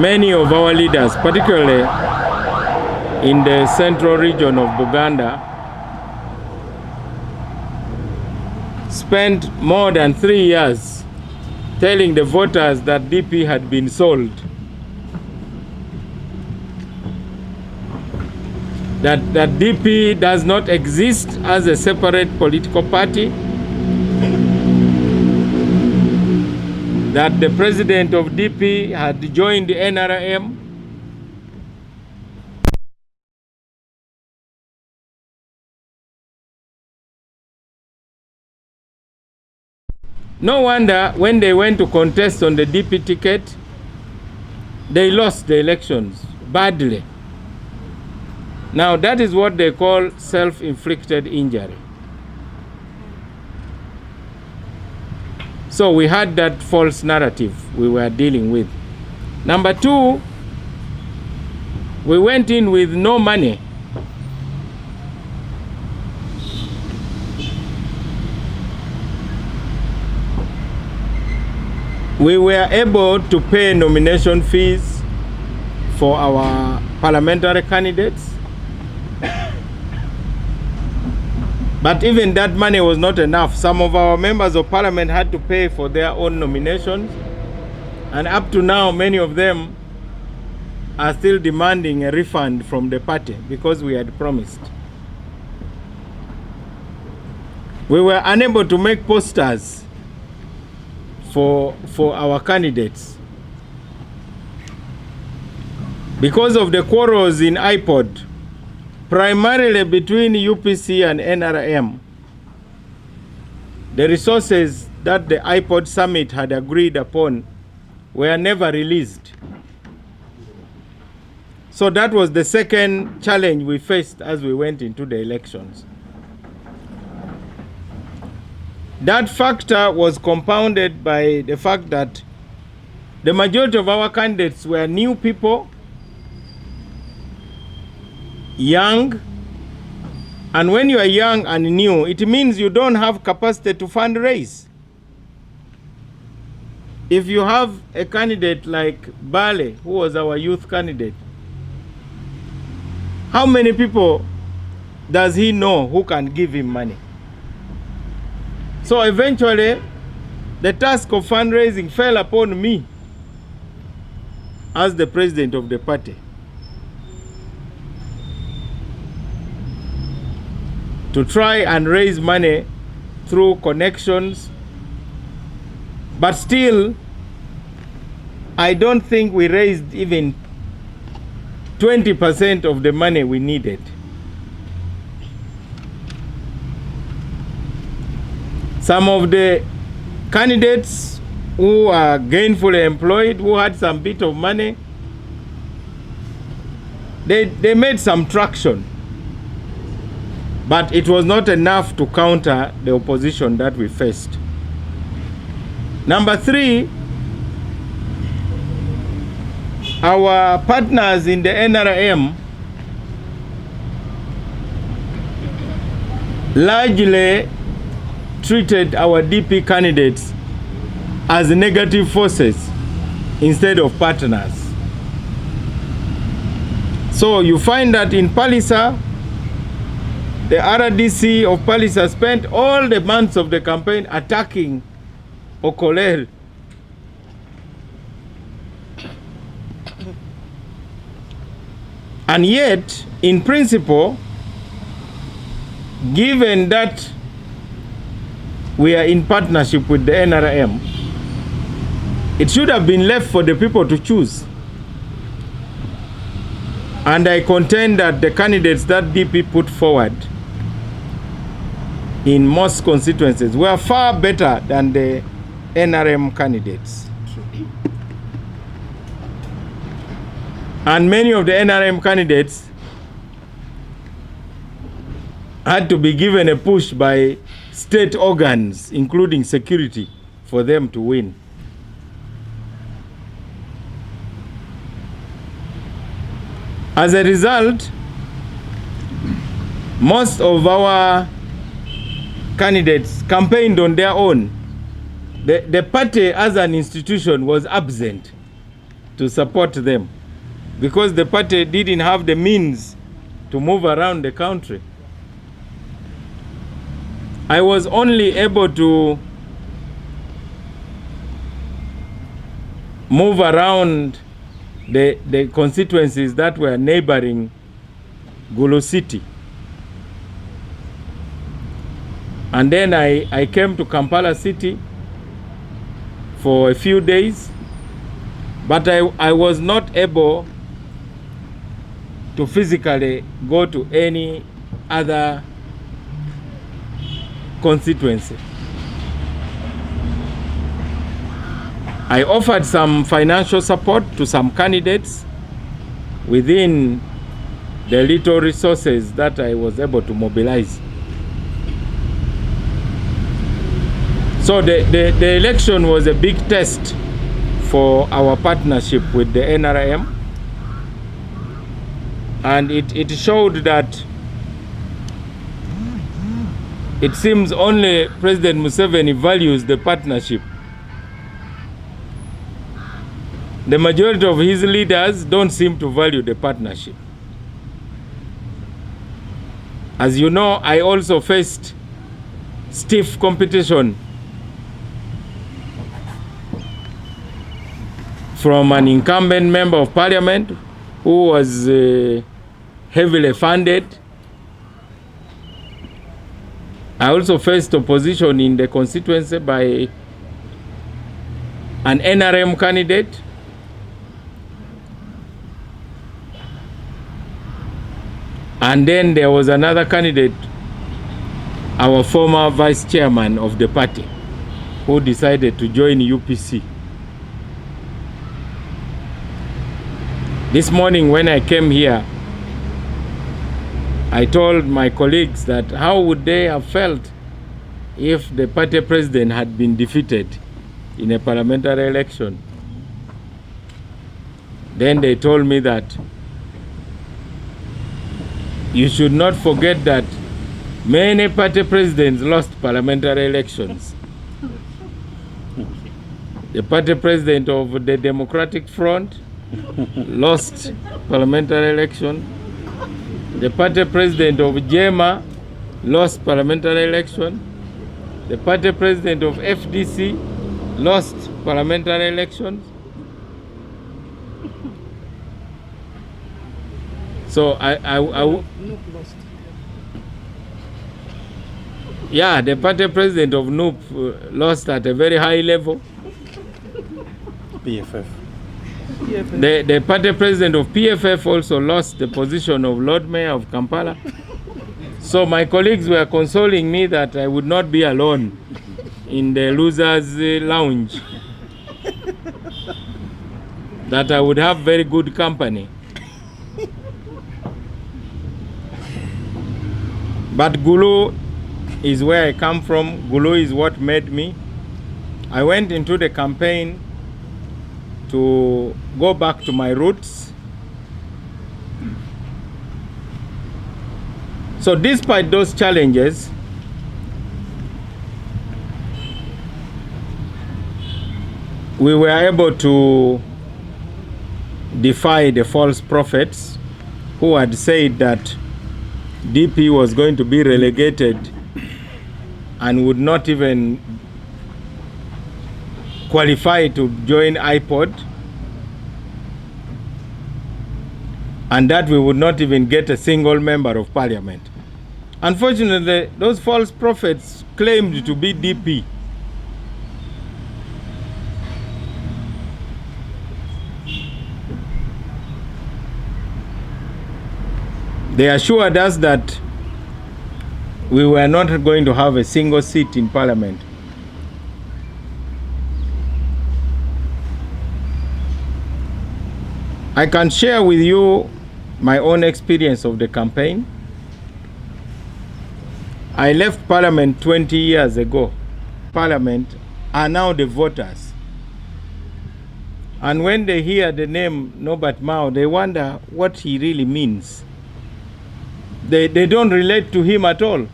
many of our leaders, particularly in the central region of Buganda, spent more than 3 years telling the voters that DP had been sold, that DP does not exist as a separate political party, that the president of DP had joined the NRM. No wonder when they went to contest on the DP ticket, they lost the elections badly. Now that is what they call self-inflicted injury. So we had that false narrative we were dealing with. Number two, we went in with no money. We were able to pay nomination fees for our parliamentary candidates. But even that money was not enough. Some of our members of parliament had to pay for their own nominations. And up to now, many of them are still demanding a refund from the party because we had promised. We were unable to make posters for our candidates because of the quarrels in IPOD, primarily between UPC and NRM. The resources that the IPOD summit had agreed upon were never released. So that was the second challenge we faced as we went into the elections. That factor was compounded by the fact that the majority of our candidates were new people, young, and when you are young and new, it means you don't have capacity to fundraise. If you have a candidate like Bale, who was our youth candidate, how many people does he know who can give him money? So eventually, the task of fundraising fell upon me as the president of the party, to try and raise money through connections. But still, I don't think we raised even 20% of the money we needed. Some of the candidates who are gainfully employed, who had some bit of money, they made some traction. But it was not enough to counter the opposition that we faced. Number three, our partners in the NRM largely treated our DP candidates as negative forces instead of partners. So you find that in Palisa, the RDC of Palisa spent all the months of the campaign attacking Okolel. And yet, in principle, given that we are in partnership with the NRM, it should have been left for the people to choose. And I contend that the candidates that DP put forward in most constituencies were far better than the NRM candidates. And many of the NRM candidates had to be given a push by state organs, including security, for them to win. As a result, most of our candidates campaigned on their own. The party as an institution was absent. to support them, because the party didn't have the means to move around the country. I was only able to move around the constituencies that were neighboring Gulu City. And then I came to Kampala City for a few days, but I was not able to physically go to any other constituency. I offered some financial support to some candidates within the little resources that I was able to mobilize. So the election was a big test for our partnership with the NRM, and it showed that it seems only President Museveni values the partnership. The majority of his leaders don't seem to value the partnership. As you know, I also faced stiff competition from an incumbent member of parliament who was heavily funded. I also faced opposition in the constituency by an NRM candidate. And then there was another candidate, our former vice chairman of the party, who decided to join UPC. This morning when I came here, I told my colleagues that how would they have felt if the party president had been defeated in a parliamentary election. Then they told me that you should not forget that many party presidents lost parliamentary elections. The party president of the Democratic Front lost parliamentary election. The party president of JEMA lost parliamentary election. The party president of FDC lost parliamentary elections. So yeah, the party president of NUP lost at a very high level. PFF. The party president of PFF also lost the position of Lord Mayor of Kampala. So my colleagues were consoling me that I would not be alone in the losers' lounge, that I would have very good company. But Gulu is where I come from. Gulu is what made me. I went into the campaign to go back to my roots. So despite those challenges, we were able to defy the false prophets who had said that DP was going to be relegated and would not even qualify to join IPOD, and that we would not even get a single member of parliament. Unfortunately, those false prophets claimed to be DP. They assured us that we were not going to have a single seat in parliament. I can share with you my own experience of the campaign. I left parliament 20 years ago. Parliament are now the voters. And when they hear the name Norbert Mao, they wonder what he really means. They don't relate to him at all.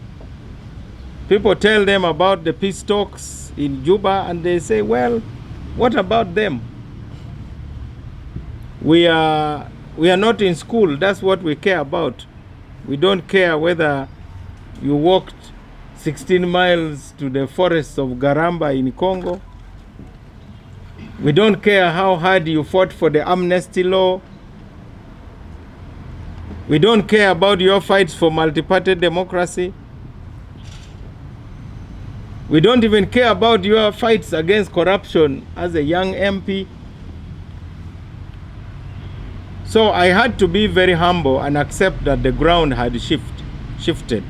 People tell them about the peace talks in Juba and they say, well, what about them? we are not in school. That's what we care about. We don't care whether you walked 16 miles to the forests of Garamba in Congo. We don't care how hard you fought for the amnesty law. We don't care about your fights for multi-party democracy. We don't even care about your fights against corruption as a young MP. So I had to be very humble and accept that the ground had shifted.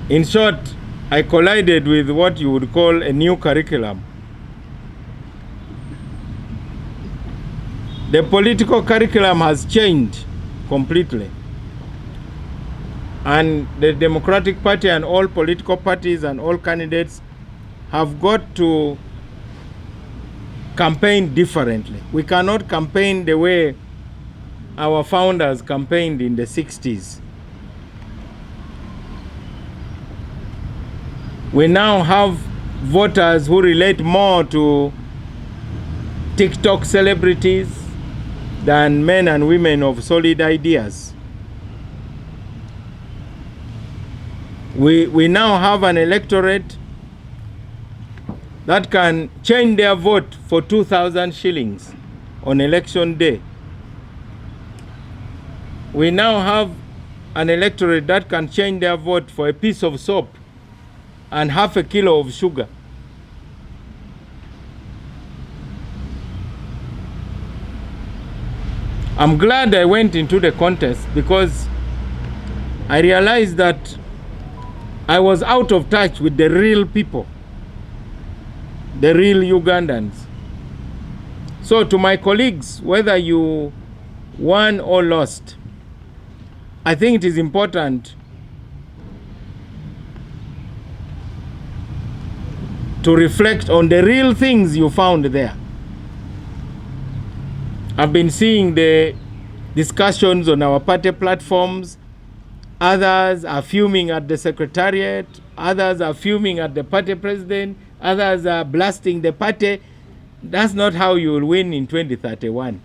In short, I collided with what you would call a new curriculum. The political curriculum has changed completely. And the Democratic Party and all political parties and all candidates have got to campaign differently. We cannot campaign the way our founders campaigned in the 60s. We now have voters who relate more to TikTok celebrities than men and women of solid ideas. We now have an electorate that can change their vote for 2,000 shillings on election day. We now have an electorate that can change their vote for a piece of soap and half a kilo of sugar. I'm glad I went into the contest because I realized that I was out of touch with the real people, the real Ugandans. So to my colleagues, whether you won or lost, I think it is important to reflect on the real things you found there. I've been seeing the discussions on our party platforms. Others are fuming at the secretariat. Others are fuming at the party president. Others are blasting the party. That's not how you will win in 2031.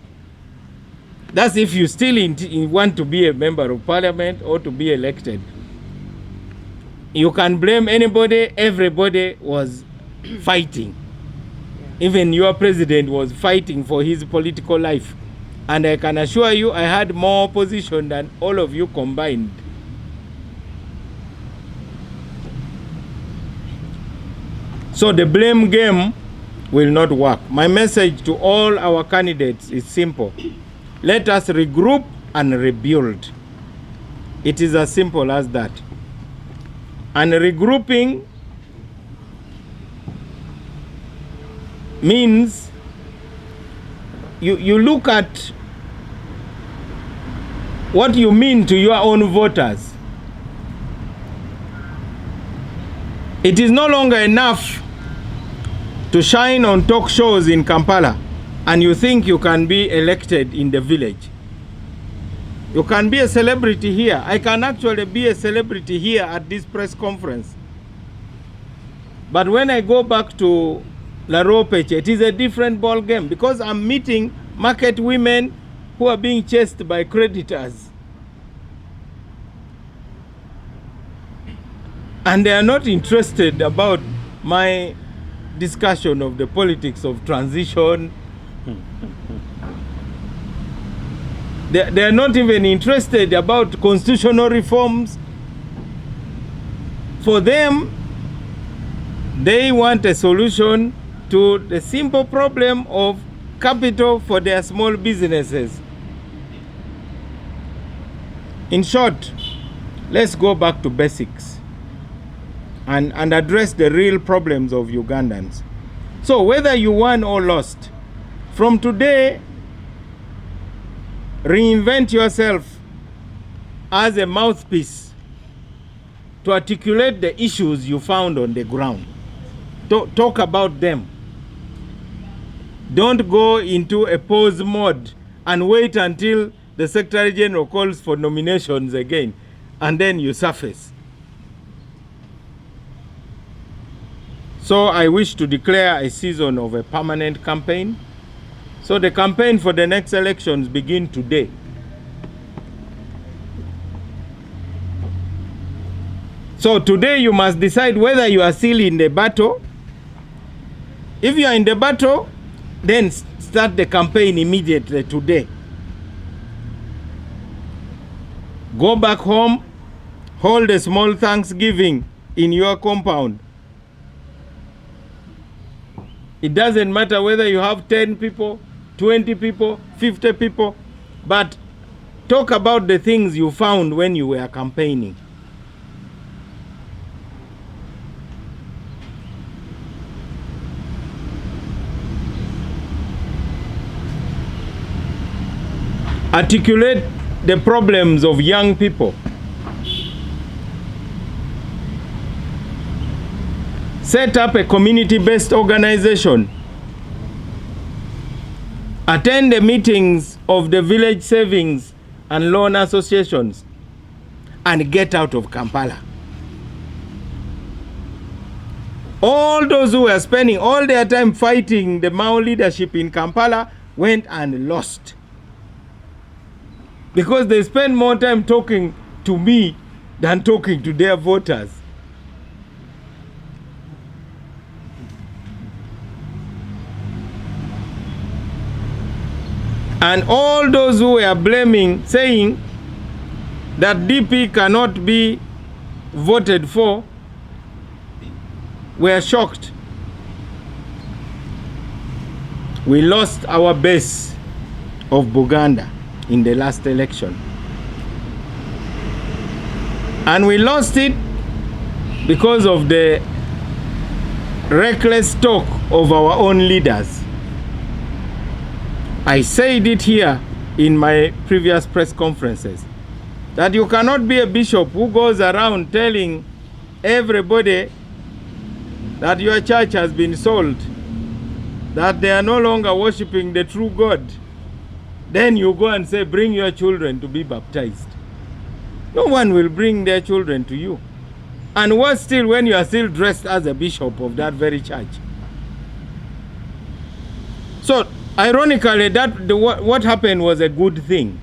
That's if you still want to be a member of parliament or to be elected. You can blame anybody. Everybody was fighting. Even your president was fighting for his political life. And I can assure you, I had more opposition than all of you combined. So the blame game will not work. My message to all our candidates is simple. Let us regroup and rebuild. It is as simple as that. And regrouping means you look at what you mean to your own voters. It is no longer enough to shine on talk shows in Kampala and you think you can be elected in the village. You can be a celebrity here. I can actually be a celebrity here at this press conference. But when I go back to La Ropeche, it is a different ball game because I'm meeting market women who are being chased by creditors. And they are not interested about my discussion of the politics of transition. They are not even interested about constitutional reforms. For them, they want a solution to the simple problem of capital for their small businesses. In short, let's go back to basics and address the real problems of Ugandans. So whether you won or lost, from today, reinvent yourself as a mouthpiece to articulate the issues you found on the ground. Talk about them. Don't go into a pause mode and wait until the Secretary General calls for nominations again, and then you surface. So I wish to declare a season of a permanent campaign So the campaign for the next elections begin today. So today you must decide whether you are still in the battle. If you are in the battle, then start the campaign immediately today. Go back home, hold a small Thanksgiving in your compound. It doesn't matter whether you have 10 people, 20 people, 50 people, but talk about the things you found when you were campaigning. Articulate the problems of young people. Set up a community-based organization. Attend the meetings of the village savings and loan associations and get out of Kampala. All those who were spending all their time fighting the Mao leadership in Kampala went and lost. Because they spend more time talking to me than talking to their voters. And all those who were blaming, saying that DP cannot be voted for, were shocked. We lost our base of Buganda in the last election. And we lost it because of the reckless talk of our own leaders. I said it here in my previous press conferences, that you cannot be a bishop who goes around telling everybody that your church has been sold, that they are no longer worshiping the true God. Then you go and say, bring your children to be baptized. No one will bring their children to you. And worse still, when you are still dressed as a bishop of that very church. So, ironically, what happened was a good thing.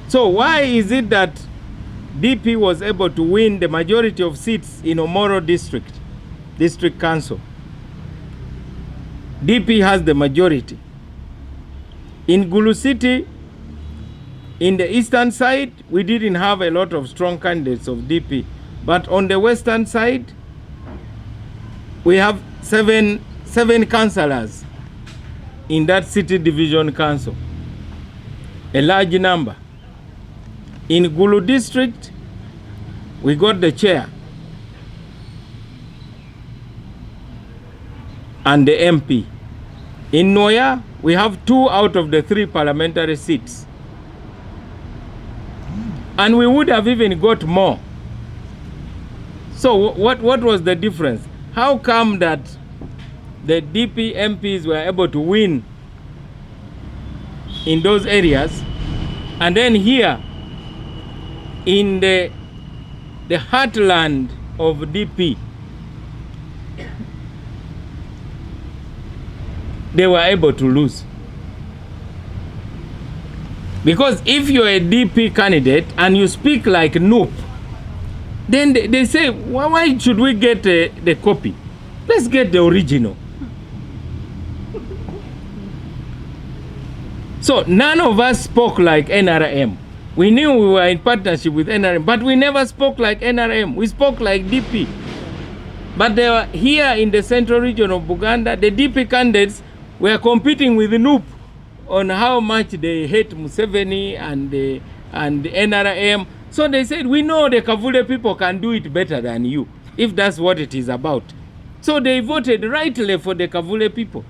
So why is it that DP was able to win the majority of seats in Omoro District Council? DP has the majority. In Gulu City, in the eastern side, we didn't have a lot of strong candidates of DP. But on the western side, we have seven councillors in that city division council. A large number. In Gulu district, we got the chair and the MP. In Noya, we have 2 out of the 3 parliamentary seats. And we would have even got more. So what was the difference? How come that the DP MPs were able to win in those areas, and then here in the heartland of DP, they were able to lose? Because if you're a DP candidate and you speak like Noop, then they say, why should we get the copy? Let's get the original. So none of us spoke like NRM. We knew we were in partnership with NRM, but we never spoke like NRM. We spoke like DP. But they were here in the central region of Buganda. The DP candidates were competing with Noop on how much they hate Museveni and the NRM. So they said, we know the Kavule people can do it better than you, if that's what it is about. So they voted rightly for the Kavule people.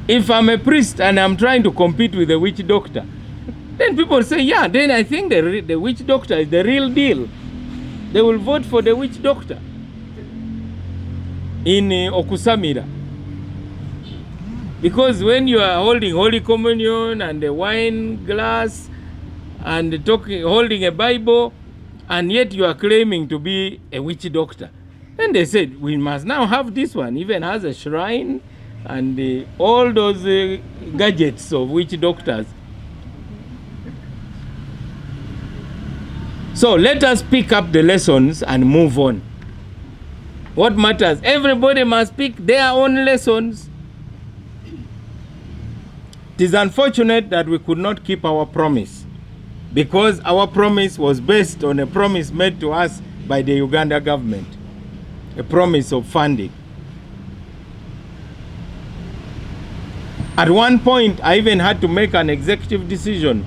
If I'm a priest and I'm trying to compete with a witch doctor, then people say, yeah, then I think the witch doctor is the real deal. They will vote for the witch doctor in Okusamira. Because when you are holding Holy Communion and the wine glass and holding a Bible, and yet you are claiming to be a witch doctor, then they said, we must now have this one, even has a shrine and all those gadgets of witch doctors. So let us pick up the lessons and move on. What matters? Everybody must pick their own lessons. It is unfortunate that we could not keep our promise, because our promise was based on a promise made to us by the Uganda government, a promise of funding. At one point, I even had to make an executive decision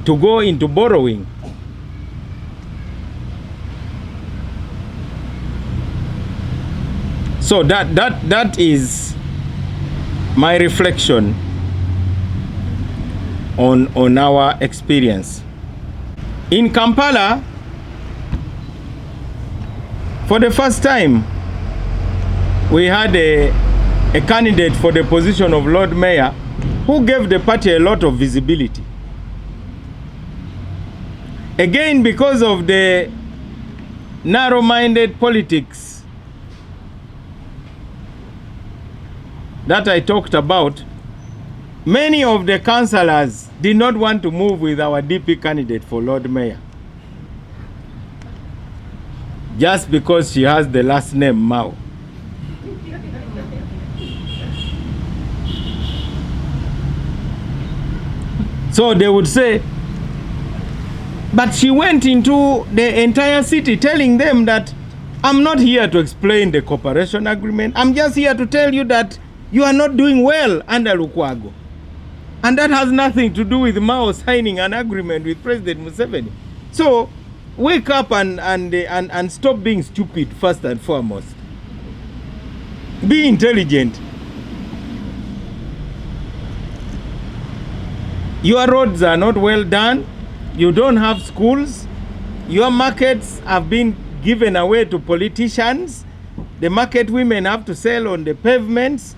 to go into borrowing. So that is my reflection on our experience. In Kampala, for the first time, we had a candidate for the position of Lord Mayor who gave the party a lot of visibility. Again, because of the narrow-minded politics that I talked about, many of the councillors did not want to move with our DP candidate for Lord Mayor, just because she has the last name Mao. So they would say, but she went into the entire city telling them that I'm not here to explain the cooperation agreement. I'm just here to tell you that you are not doing well under Lukwago. And that has nothing to do with Mao signing an agreement with President Museveni. So wake up and stop being stupid first and foremost. Be intelligent. Your roads are not well done. You don't have schools. Your markets have been given away to politicians. The market women have to sell on the pavements.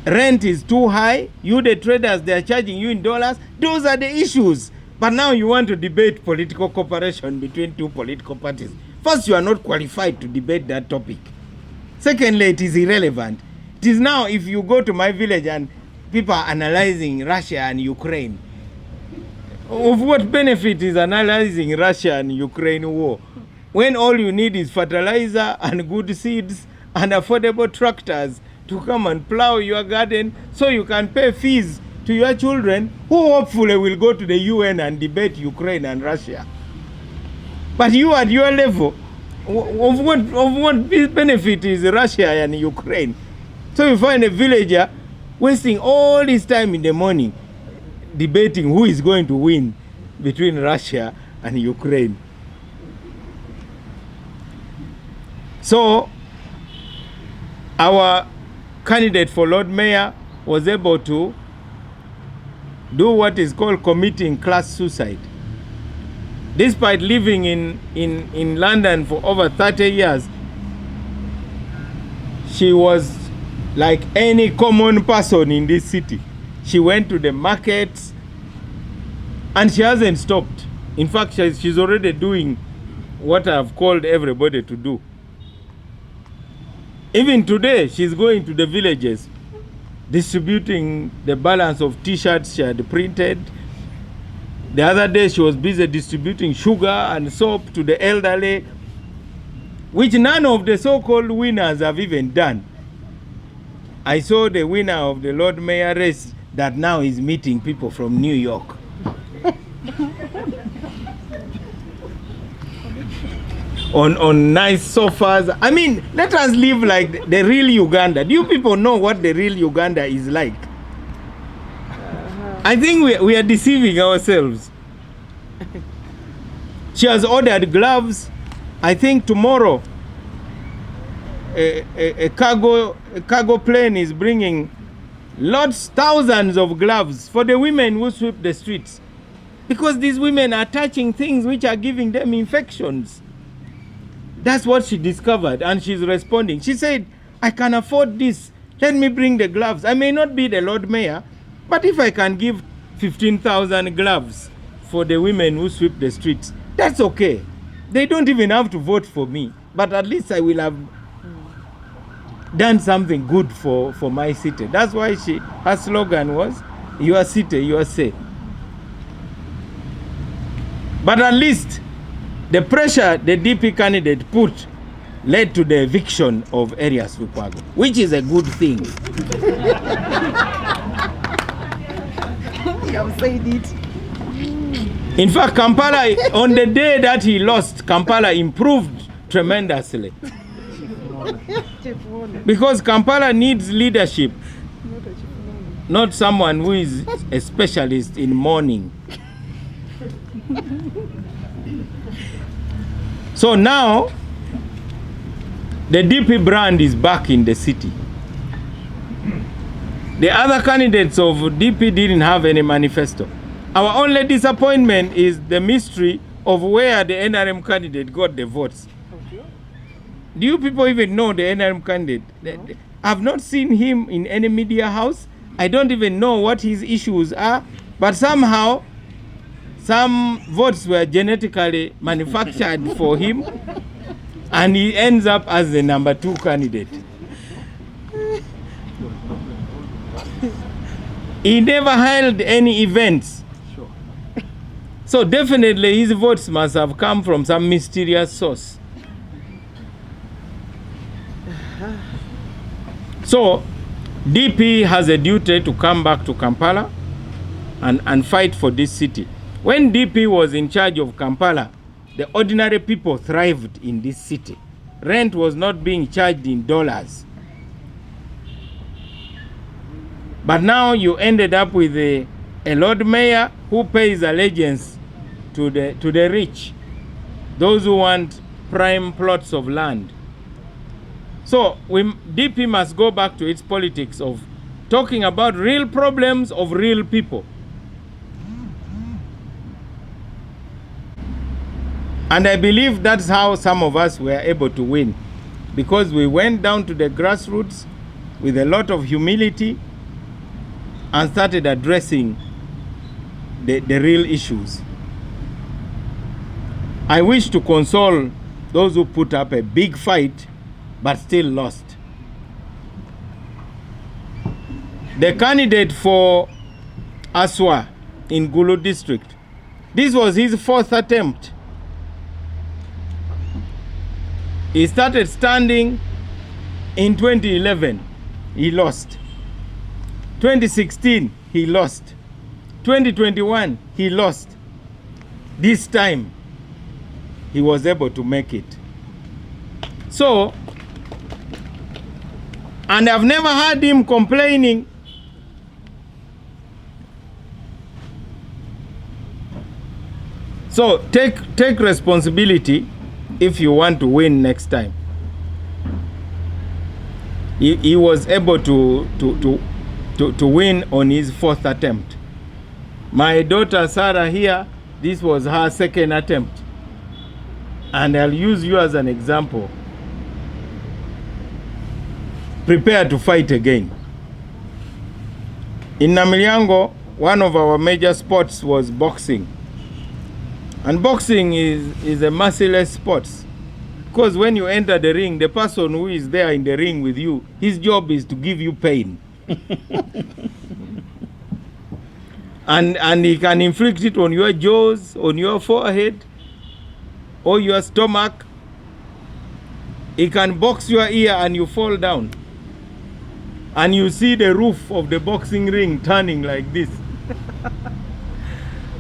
Rent is too high. You, the traders, they are charging you in dollars. Those are the issues. But now you want to debate political cooperation between two political parties. First, you are not qualified to debate that topic. Secondly, it is irrelevant. It is now, if you go to my village and people are analyzing Russia and Ukraine, of what benefit is analyzing Russia and Ukraine war when all you need is fertilizer and good seeds and affordable tractors to come and plow your garden so you can pay fees to your children who hopefully will go to the UN and debate Ukraine and Russia. But you at your level, of what benefit is Russia and Ukraine? So you find a villager wasting all his time in the morning debating who is going to win between Russia and Ukraine. So our candidate for Lord Mayor was able to do what is called committing class suicide. Despite living in London for over 30 years, she was like any common person in this city. She went to the markets and she hasn't stopped. In fact, she's already doing what I've called everybody to do. Even today, she's going to the villages, distributing the balance of t-shirts she had printed. The other day, she was busy distributing sugar and soap to the elderly, which none of the so-called winners have even done. I saw the winner of the Lord Mayor race that now is meeting people from New York. on nice sofas. I mean, let us live like the real Uganda. Do you people know what the real Uganda is like? I think we are deceiving ourselves. She has ordered gloves. I think tomorrow a cargo plane is bringing thousands of gloves for the women who sweep the streets, because these women are touching things which are giving them infections. That's what she discovered, and she's responding. She said, I can afford this. Let me bring the gloves. I may not be the Lord Mayor, but if I can give 15,000 gloves for the women who sweep the streets, that's okay. They don't even have to vote for me, but at least I will have done something good for my city. That's why her slogan was, your city, your say. But at least the pressure the DP candidate put led to the eviction of Erias Lukwago, which is a good thing. You have said it. In fact, Kampala, on the day that he lost, Kampala improved tremendously. Because Kampala needs leadership, not someone who is a specialist in mourning. So now, the DP brand is back in the city. The other candidates of DP didn't have any manifesto. Our only disappointment is the mystery of where the NRM candidate got the votes. Do you people even know the NRM candidate? I've not seen him in any media house. I don't even know what his issues are. But somehow, some votes were genetically manufactured for him, and he ends up as the number 2 candidate. He never held any events. Sure. So definitely his votes must have come from some mysterious source. So DP has a duty to come back to Kampala and fight for this city. When DP was in charge of Kampala, the ordinary people thrived in this city. Rent was not being charged in dollars. But now you ended up with a Lord Mayor who pays allegiance to the rich, those who want prime plots of land. So DP must go back to its politics of talking about real problems of real people. And I believe that's how some of us were able to win, because we went down to the grassroots with a lot of humility and started addressing the real issues. I wish to console those who put up a big fight but still lost. The candidate for Aswa in Gulu district, this was his 4th attempt. He started standing in 2011, he lost. 2016, he lost. 2021, he lost. This time, he was able to make it. So, and I've never heard him complaining. So, take responsibility if you want to win next time. He was able to win on his 4th attempt. My daughter Sarah here, this was her 2nd attempt. And I'll use you as an example. Prepare to fight again. In Namilyango, one of our major sports was boxing. And boxing is a merciless sport. Because when you enter the ring, the person who is there in the ring with you, his job is to give you pain. and he can inflict it on your jaws, on your forehead, or your stomach. He can box your ear and you fall down. And you see the roof of the boxing ring turning like this.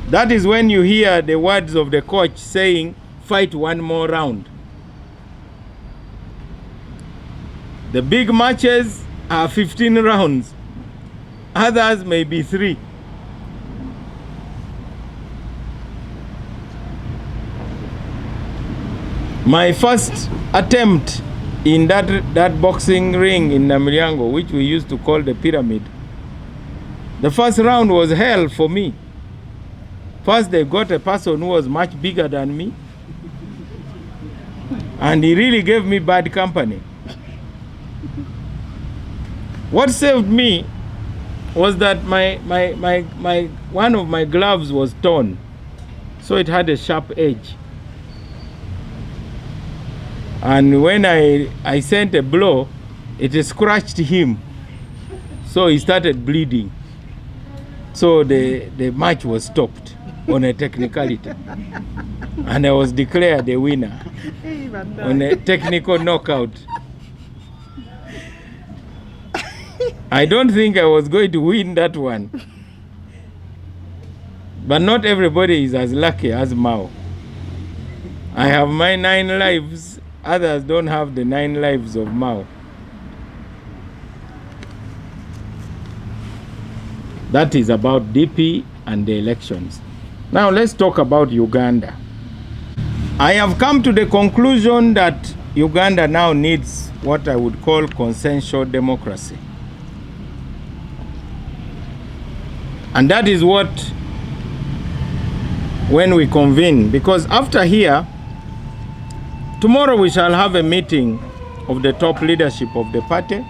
That is when you hear the words of the coach saying, fight one more round. The big matches are 15 rounds. Others may be 3. My first attempt in that boxing ring in Namilyango, which we used to call the pyramid, the first round was hell for me. First they got a person who was much bigger than me, and he really gave me bad company. What saved me was that one of my gloves was torn, so it had a sharp edge. And when I sent a blow, it scratched him. So he started bleeding. So the match was stopped on a technicality. And I was declared the winner on a technical knockout. I don't think I was going to win that one. But not everybody is as lucky as Mao. I have my 9 lives. Others don't have the 9 lives of Mao. That is about DP and the elections. Now let's talk about Uganda. I have come to the conclusion that Uganda now needs what I would call consensual democracy. And that is what, when we convene, because after here, tomorrow we shall have a meeting of the top leadership of the party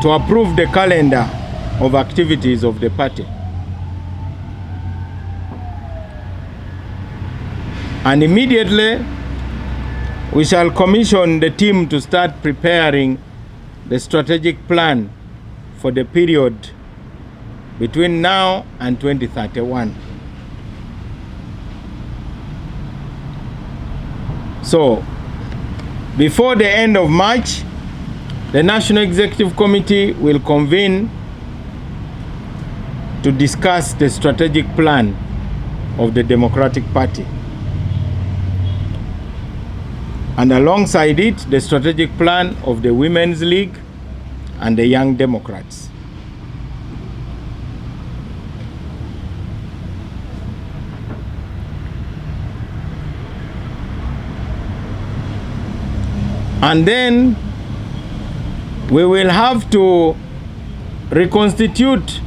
to approve the calendar of activities of the party. And immediately we shall commission the team to start preparing the strategic plan for the period between now and 2031. So, before the end of March, the National Executive Committee will convene to discuss the strategic plan of the Democratic Party. And alongside it, the strategic plan of the Women's League and the Young Democrats. And then we will have to reconstitute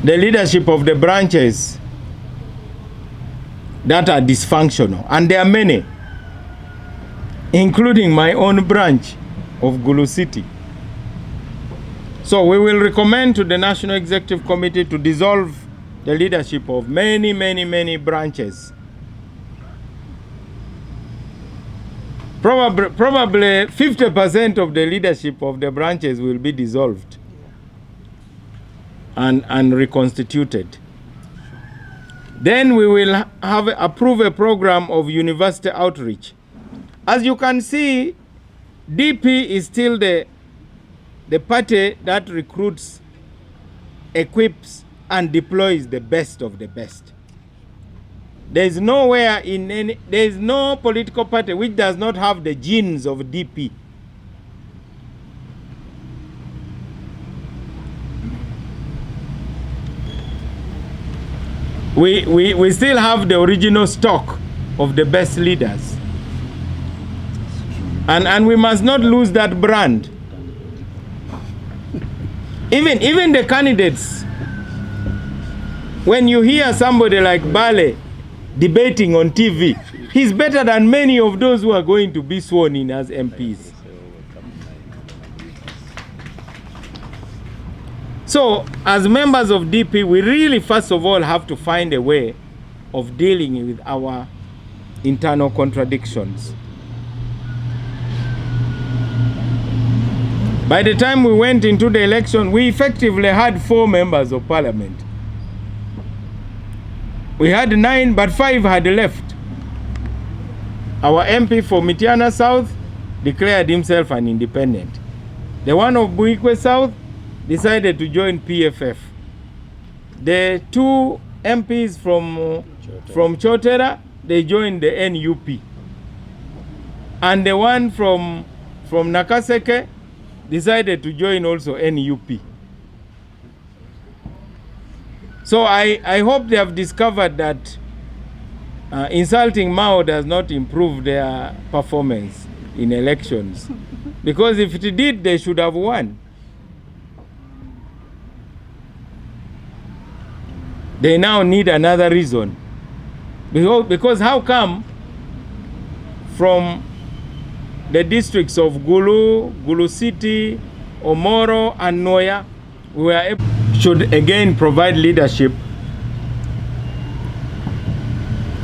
the leadership of the branches that are dysfunctional. And there are many, including my own branch of Gulu City. So we will recommend to the National Executive Committee to dissolve the leadership of many branches. Probably 50% of the leadership of the branches will be dissolved and reconstituted. Then we will approve a program of university outreach. As you can see, DP is still the party that recruits, equips, and deploys the best of the best. There is no political party which does not have the genes of DP. We still have the original stock of the best leaders. And we must not lose that brand. Even the candidates, when you hear somebody like Bale debating on TV, he's better than many of those who are going to be sworn in as MPs. So, as members of DP, we really first of all have to find a way of dealing with our internal contradictions. By the time we went into the election, we effectively had 4 members of parliament. We had 9, but 5 had left. Our MP for Mityana South declared himself an independent. The one of Buikwe South decided to join PFF. The 2 MPs from Chotera, they joined the NUP. And the one from Nakaseke decided to join also NUP. So I hope they have discovered that insulting Mao does not improve their performance in elections. Because if it did, they should have won. They now need another reason. Because how come from the districts of Gulu City, Omoro, and Noya, we were able should again provide leadership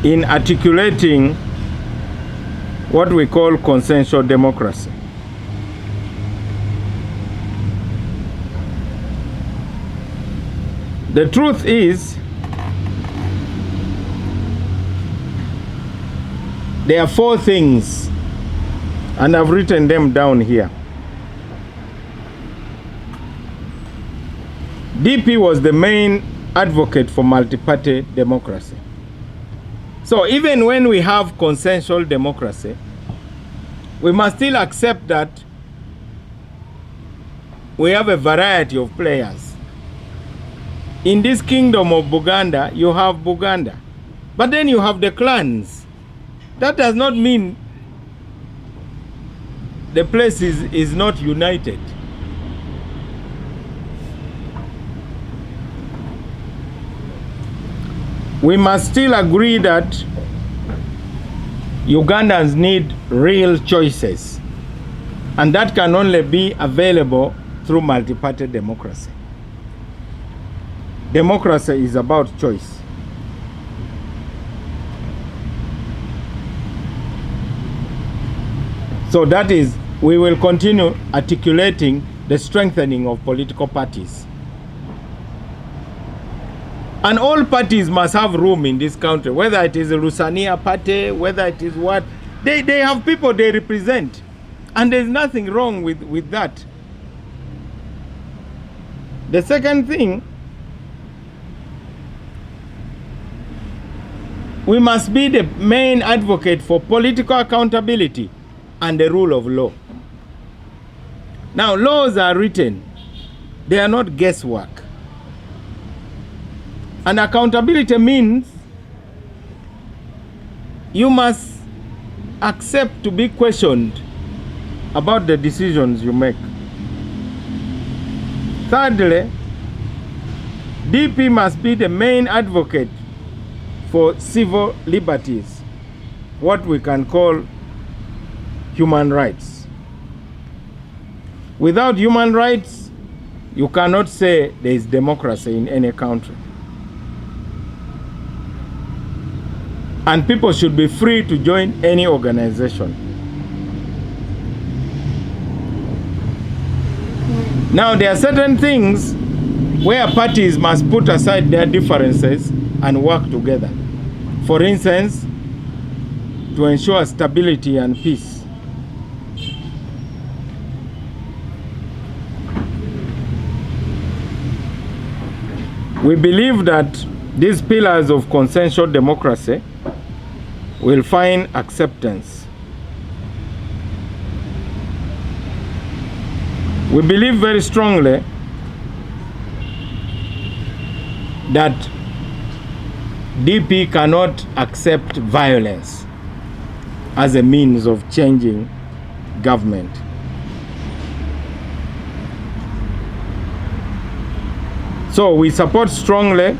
in articulating what we call consensual democracy. The truth is, there are 4 things, and I've written them down here. DP was the main advocate for multi-party democracy. So even when we have consensual democracy, we must still accept that we have a variety of players. In this kingdom of Buganda, you have Buganda. But then you have the clans. That does not mean the place is not united. We must still agree that Ugandans need real choices, and that can only be available through multi-party democracy. Democracy is about choice. So that is, we will continue articulating the strengthening of political parties. And all parties must have room in this country, whether it is a Lusania party, whether it is what. They have people they represent. And there's nothing wrong with that. The second thing, we must be the main advocate for political accountability and the rule of law. Now, laws are written. They are not guesswork. And accountability means you must accept to be questioned about the decisions you make. Thirdly, DP must be the main advocate for civil liberties, what we can call human rights. Without human rights, you cannot say there is democracy in any country. And people should be free to join any organization. Now, there are certain things where parties must put aside their differences and work together. For instance, to ensure stability and peace. We believe that these pillars of consensual democracy will find acceptance. We believe very strongly that DP cannot accept violence as a means of changing government. So we support strongly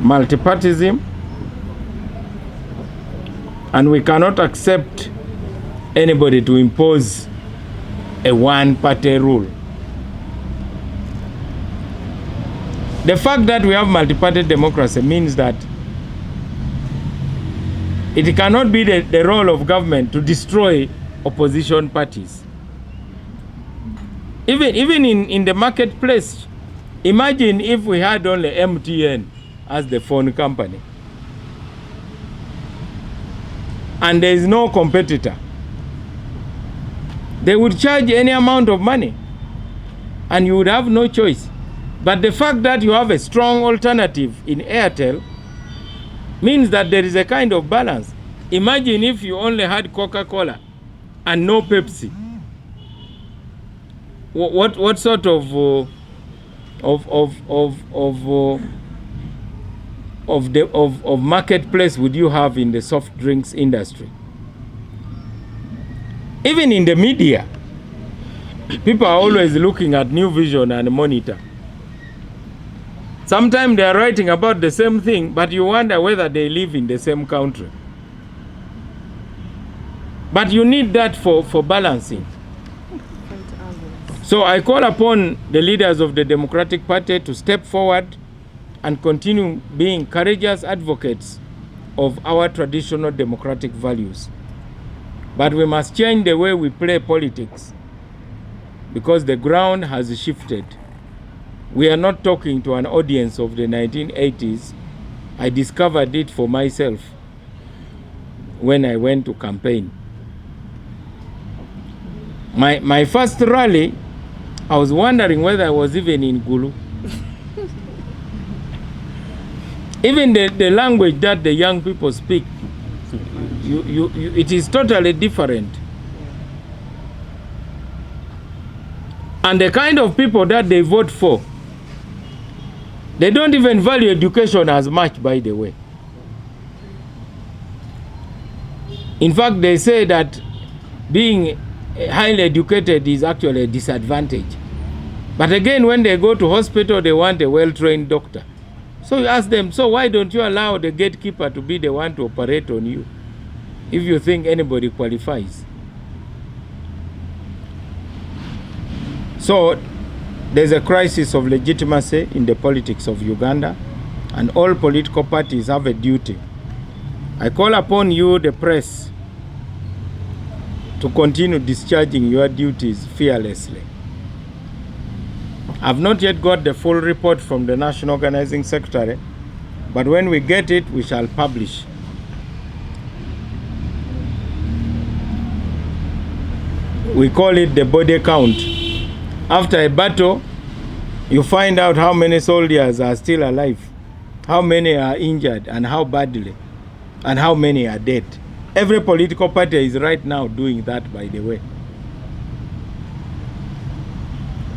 multipartyism, and we cannot accept anybody to impose a one-party rule. The fact that we have multi-party democracy means that it cannot be the role of government to destroy opposition parties. Even in the marketplace, imagine if we had only MTN as the phone company, and there is no competitor. They would charge any amount of money, and you would have no choice. But the fact that you have a strong alternative in Airtel means that there is a kind of balance. Imagine if you only had Coca-Cola and no Pepsi. What sort of marketplace would you have in the soft drinks industry? Even in the media, people are always looking at New Vision and Monitor. Sometimes they are writing about the same thing, but you wonder whether they live in the same country. But you need that for balancing. So I call upon the leaders of the Democratic Party to step forward and continue being courageous advocates of our traditional democratic values. But we must change the way we play politics, because the ground has shifted. We are not talking to an audience of the 1980s. I discovered it for myself when I went to campaign. My first rally, I was wondering whether I was even in Gulu. Even the language that the young people speak, it is totally different. And the kind of people that they vote for, they don't even value education as much, by the way. In fact, they say that being highly educated is actually a disadvantage. But again, when they go to hospital, they want a well-trained doctor. So you ask them, so why don't you allow the gatekeeper to be the one to operate on you if you think anybody qualifies? So there's a crisis of legitimacy in the politics of Uganda, and all political parties have a duty. I call upon you, the press, to continue discharging your duties fearlessly. I've not yet got the full report from the National Organizing Secretary, but when we get it, we shall publish. We call it the body count. After a battle, you find out how many soldiers are still alive, how many are injured, and how badly, and how many are dead. Every political party is right now doing that, by the way.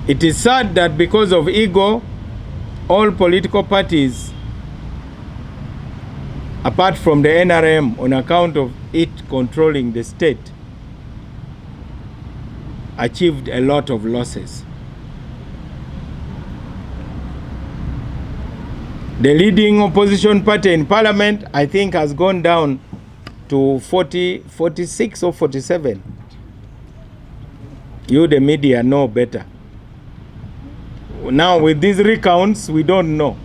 It is sad that because of ego, all political parties, apart from the NRM, on account of it controlling the state, achieved a lot of losses. The leading opposition party in parliament, I think, has gone down to 46 or 47. You, the media, know better. Now, with these recounts, we don't know.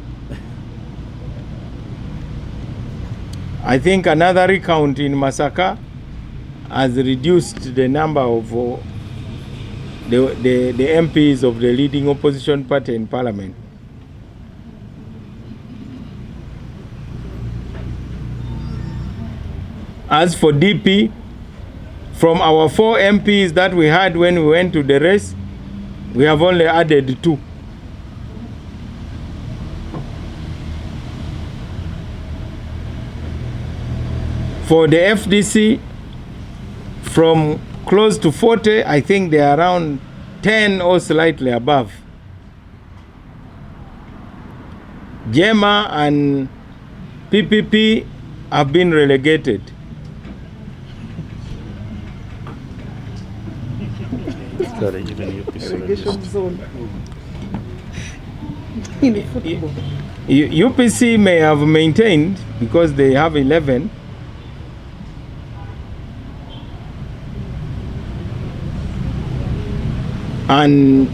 I think another recount in Masaka has reduced the number of the MPs of the leading opposition party in parliament. As for DP, from our 4 MPs that we had when we went to the race, we have only added 2. For the FDC, from close to 40, I think they are around 10 or slightly above. JEMA and PPP have been relegated. Relegation zone. In football. UPC may have maintained because they have 11. And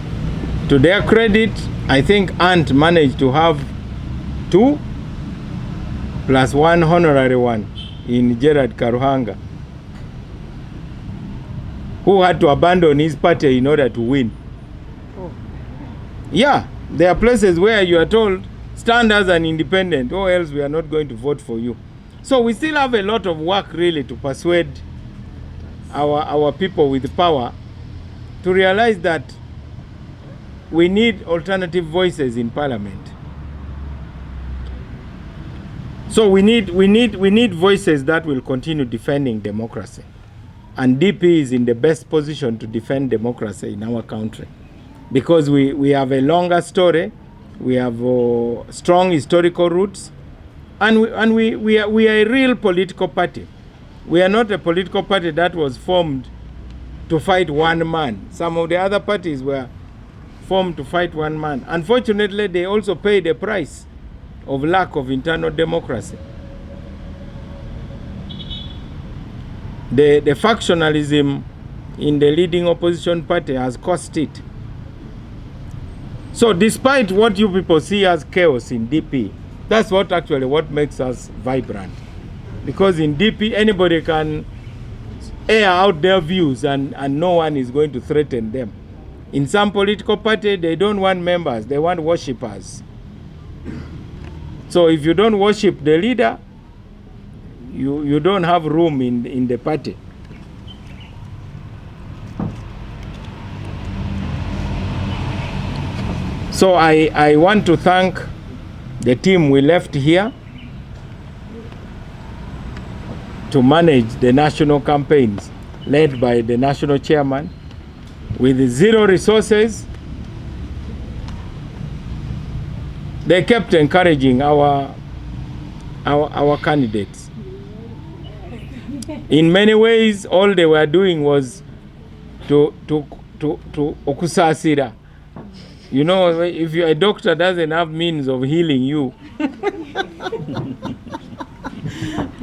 to their credit, I think ANT managed to have 2 plus 1 honorary one in Gerard Karuhanga, who had to abandon his party in order to win. Oh. Yeah, there are places where you are told, stand as an independent or else we are not going to vote for you. So we still have a lot of work really to persuade our people with power to realize that we need alternative voices in parliament. So we need voices that will continue defending democracy. And DP is in the best position to defend democracy in our country, because we have a longer story, we have strong historical roots, and we are a real political party. We are not a political party that was formed to fight one man. Some of the other parties were formed to fight one man. Unfortunately, they also paid the price of lack of internal democracy. The factionalism in the leading opposition party has cost it. So despite what you people see as chaos in DP, that's what makes us vibrant. Because in DP, anybody can air out their views and no one is going to threaten them. In some political party, they don't want members, they want worshippers. So if you don't worship the leader, you don't have room in the party. So I want to thank the team we left here to manage the national campaigns led by the national chairman with zero resources. They kept encouraging our candidates. In many ways, all they were doing was to okusasira. You know, if a doctor doesn't have means of healing you,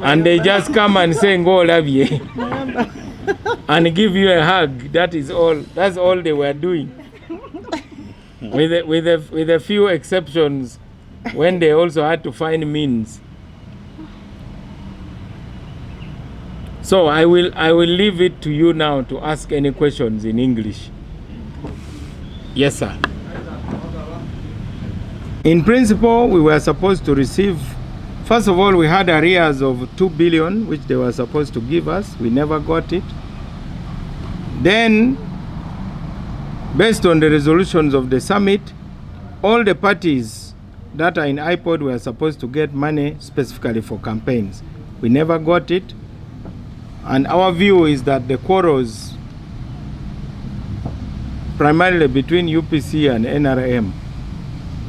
and they just come and say, "Go love you," and give you a hug. That is all. That's all they were doing. With a few exceptions, when they also had to find means. So I will leave it to you now to ask any questions in English. Yes, sir. In principle, we were supposed to receive. First of all, we had arrears of 2 billion, which they were supposed to give us. We never got it. Then, based on the resolutions of the summit, all the parties that are in IPOD were supposed to get money specifically for campaigns. We never got it. And our view is that the quarrels, primarily between UPC and NRM,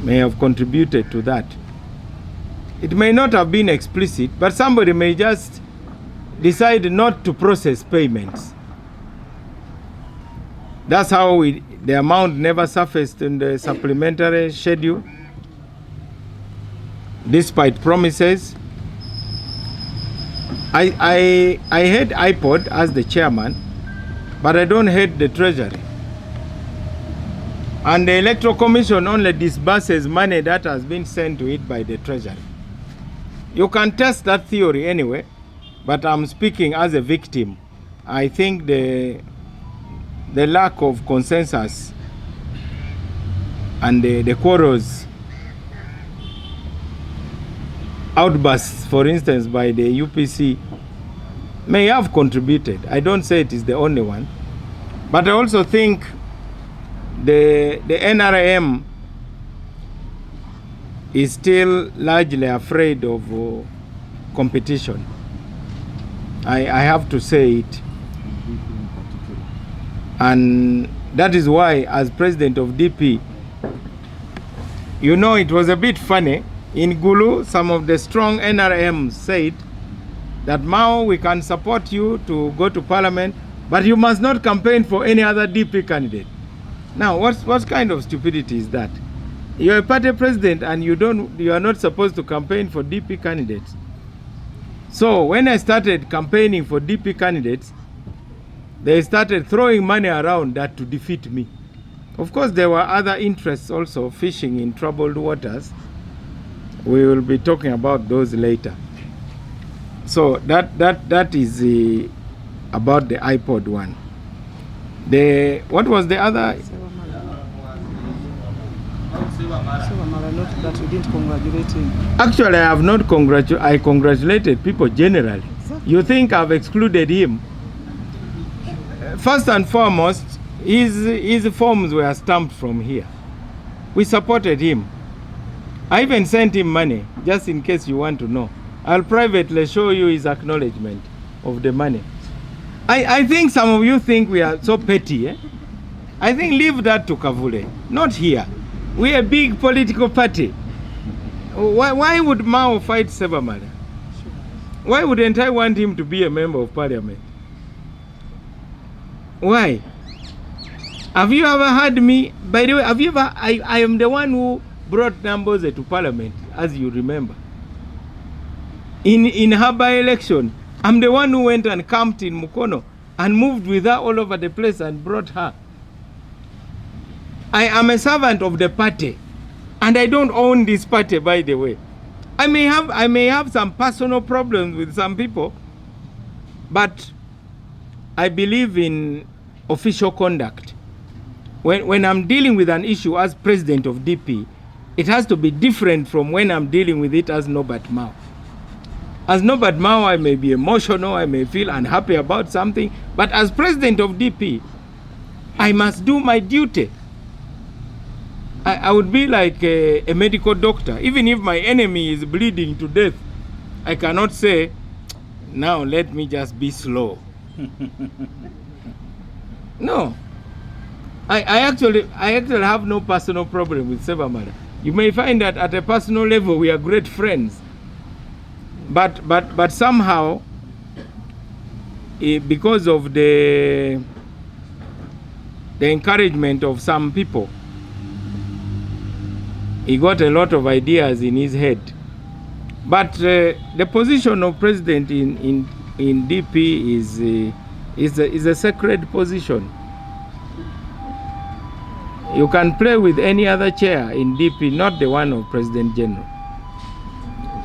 may have contributed to that. It may not have been explicit, but somebody may just decide not to process payments. That's how the amount never surfaced in the supplementary schedule, despite promises. I head IPOD as the chairman, but I don't head the treasury. And the Electoral Commission only disburses money that has been sent to it by the treasury. You can test that theory anyway, but I'm speaking as a victim. I think the lack of consensus and the quarrels, outbursts, for instance, by the UPC, may have contributed. I don't say it is the only one, but I also think the NRM is still largely afraid of competition. I have to say it. And that is why, as president of DP, you know, it was a bit funny. In Gulu, some of the strong NRM said that, Mao, we can support you to go to parliament, but you must not campaign for any other DP candidate. Now, what kind of stupidity is that? You're a party president and you are not supposed to campaign for DP candidates. So when I started campaigning for DP candidates, they started throwing money around that to defeat me. Of course, there were other interests also fishing in troubled waters. We will be talking about those later. So that is about the IPOD one. What was the other? That you didn't congratulate him. Actually, I have not I congratulated people generally. Exactly. You think I've excluded him? First and foremost, his forms were stamped from here. We supported him. I even sent him money, just in case you want to know. I'll privately show you his acknowledgement of the money. I think some of you think we are so petty. I think leave that to Kavule, not here. We're a big political party. Why would Mao fight Sebamala? Why wouldn't I want him to be a member of parliament? Why? Have you ever heard me? By the way, have you ever? I am the one who brought Namboze to parliament, as you remember. In her by-election, I'm the one who went and camped in Mukono and moved with her all over the place and brought her. I am a servant of the party, and I don't own this party, by the way. I may have some personal problems with some people, but I believe in official conduct. When I'm dealing with an issue as president of DP, it has to be different from when I'm dealing with it as Norbert Mao. As Norbert Mao, I may be emotional, I may feel unhappy about something, but as president of DP, I must do my duty. I would be like a medical doctor. Even if my enemy is bleeding to death, I cannot say, now let me just be slow. No. I actually have no personal problem with Sebamala. You may find that at a personal level we are great friends. But somehow, because of the encouragement of some people, he got a lot of ideas in his head. But the position of president in DP is a sacred position. You can play with any other chair in DP, not the one of President General.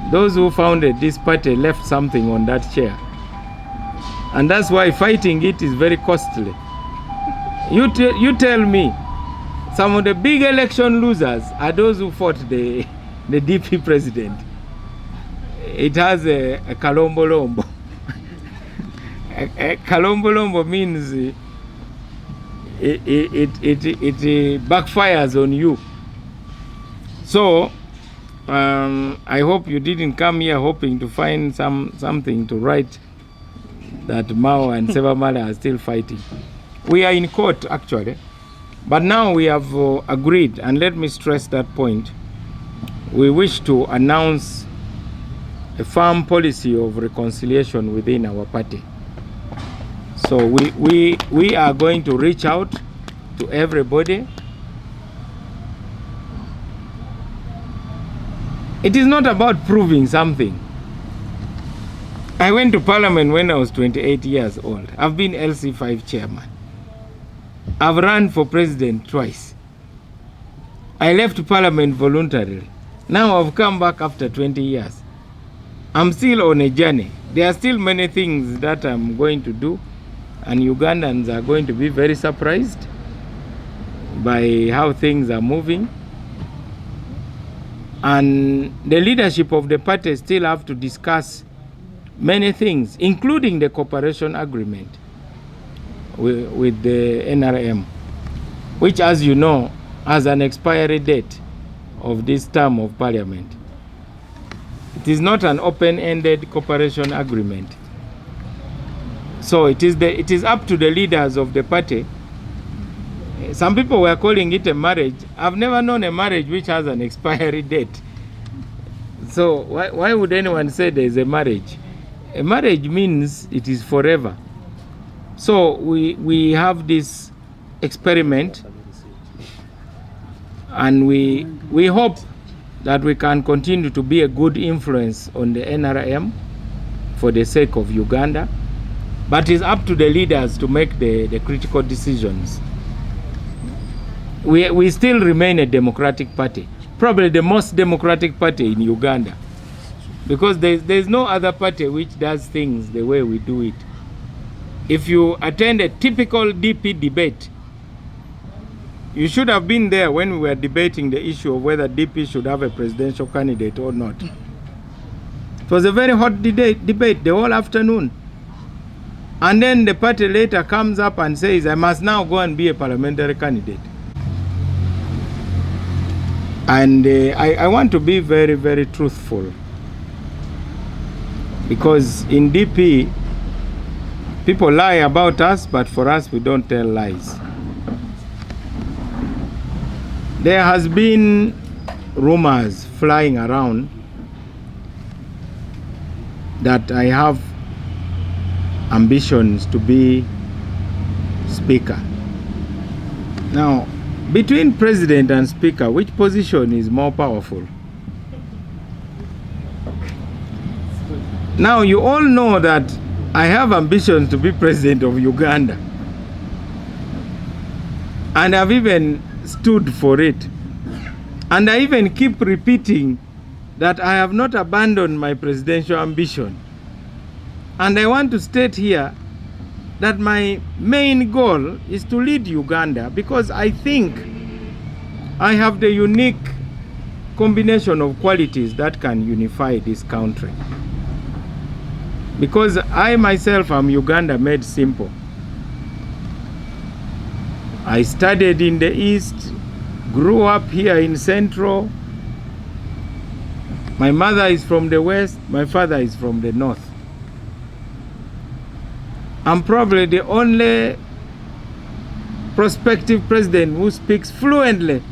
Those who founded this party left something on that chair. And that's why fighting it is very costly. You tell me, some of the big election losers are those who fought the DP president. It has a kalombolombo. A kalombolombo means it backfires on you. So I hope you didn't come here hoping to find something to write that Mao and Sebamala are still fighting. We are in court actually, but now we have agreed, and let me stress that point. We wish to announce a firm policy of reconciliation within our party. So we are going to reach out to everybody. It is not about proving something. I went to Parliament when I was 28 years old. I've been LC5 chairman. I've run for president twice. I left Parliament voluntarily. Now I've come back after 20 years. I'm still on a journey. There are still many things that I'm going to do, and Ugandans are going to be very surprised by how things are moving. And the leadership of the party still have to discuss many things, including the cooperation agreement with the NRM, which, as you know, has an expiry date of this term of parliament. It is not an open-ended cooperation agreement. So it is up to the leaders of the party. Some people were calling it a marriage. I've never known a marriage which has an expiry date. So why would anyone say there's a marriage? A marriage means it is forever. So we have this experiment, and we hope that we can continue to be a good influence on the NRM for the sake of Uganda. But it's up to the leaders to make the critical decisions. We still remain a democratic party, probably the most democratic party in Uganda, because there's no other party which does things the way we do it. If you attend a typical DP debate, you should have been there when we were debating the issue of whether DP should have a presidential candidate or not. It was a very hot debate the whole afternoon. And then the party later comes up and says, I must now go and be a parliamentary candidate. And I want to be very, very truthful. Because in DP, people lie about us, but for us, we don't tell lies. There has been rumors flying around that I have ambitions to be speaker. Now, between president and speaker, which position is more powerful? Now, you all know that I have ambitions to be president of Uganda. And I've even stood for it. And I even keep repeating that I have not abandoned my presidential ambition. And I want to state here that my main goal is to lead Uganda, because I think I have the unique combination of qualities that can unify this country. Because I myself am Uganda made simple. I studied in the East, grew up here in Central. My mother is from the West, my father is from the North. I'm probably the only prospective president who speaks fluently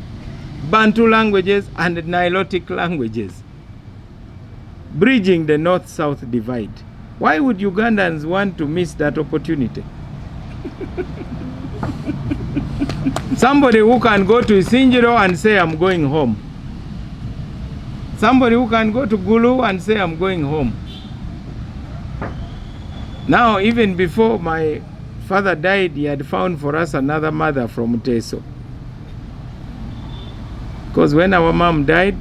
Bantu languages and Nilotic languages, bridging the North-South divide. Why would Ugandans want to miss that opportunity? Somebody who can go to Isinjiro and say, I'm going home. Somebody who can go to Gulu and say, I'm going home. Now, even before my father died, he had found for us another mother from Teso. Because when our mom died,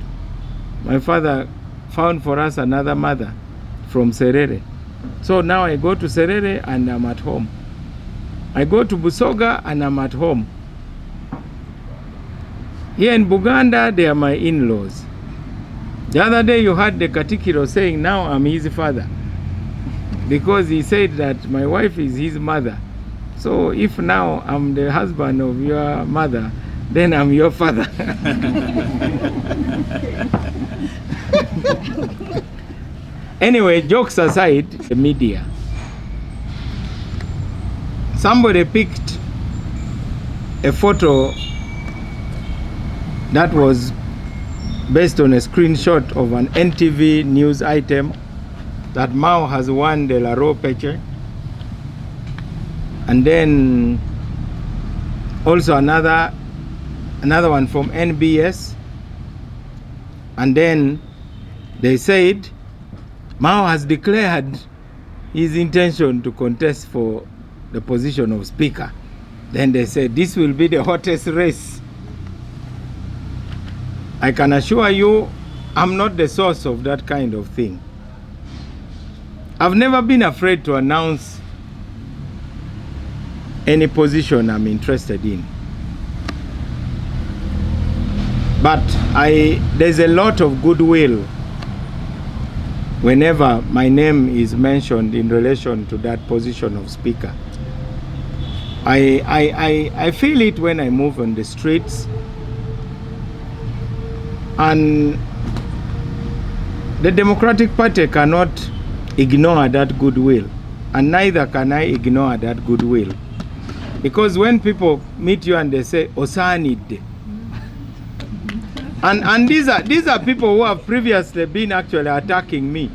my father found for us another mother from Serere. So now I go to Serere and I'm at home. I go to Busoga and I'm at home. Here in Buganda, they are my in-laws. The other day you heard the Katikiro saying, now I'm his father. Because he said that my wife is his mother. So if now I'm the husband of your mother, then I'm your father. Anyway, jokes aside, the media. Somebody picked a photo that was based on a screenshot of an NTV news item that Mao has won the Laro Peche. And then also another one from NBS. And then they said Mao has declared his intention to contest for the position of speaker. Then they said this will be the hottest race. I can assure you, I'm not the source of that kind of thing. I've never been afraid to announce any position I'm interested in. But there's a lot of goodwill whenever my name is mentioned in relation to that position of speaker. I feel it when I move on the streets, and the Democratic Party cannot ignore that goodwill, and neither can I ignore that goodwill. Because when people meet you and they say, Osanide, and these are people who have previously been actually attacking me.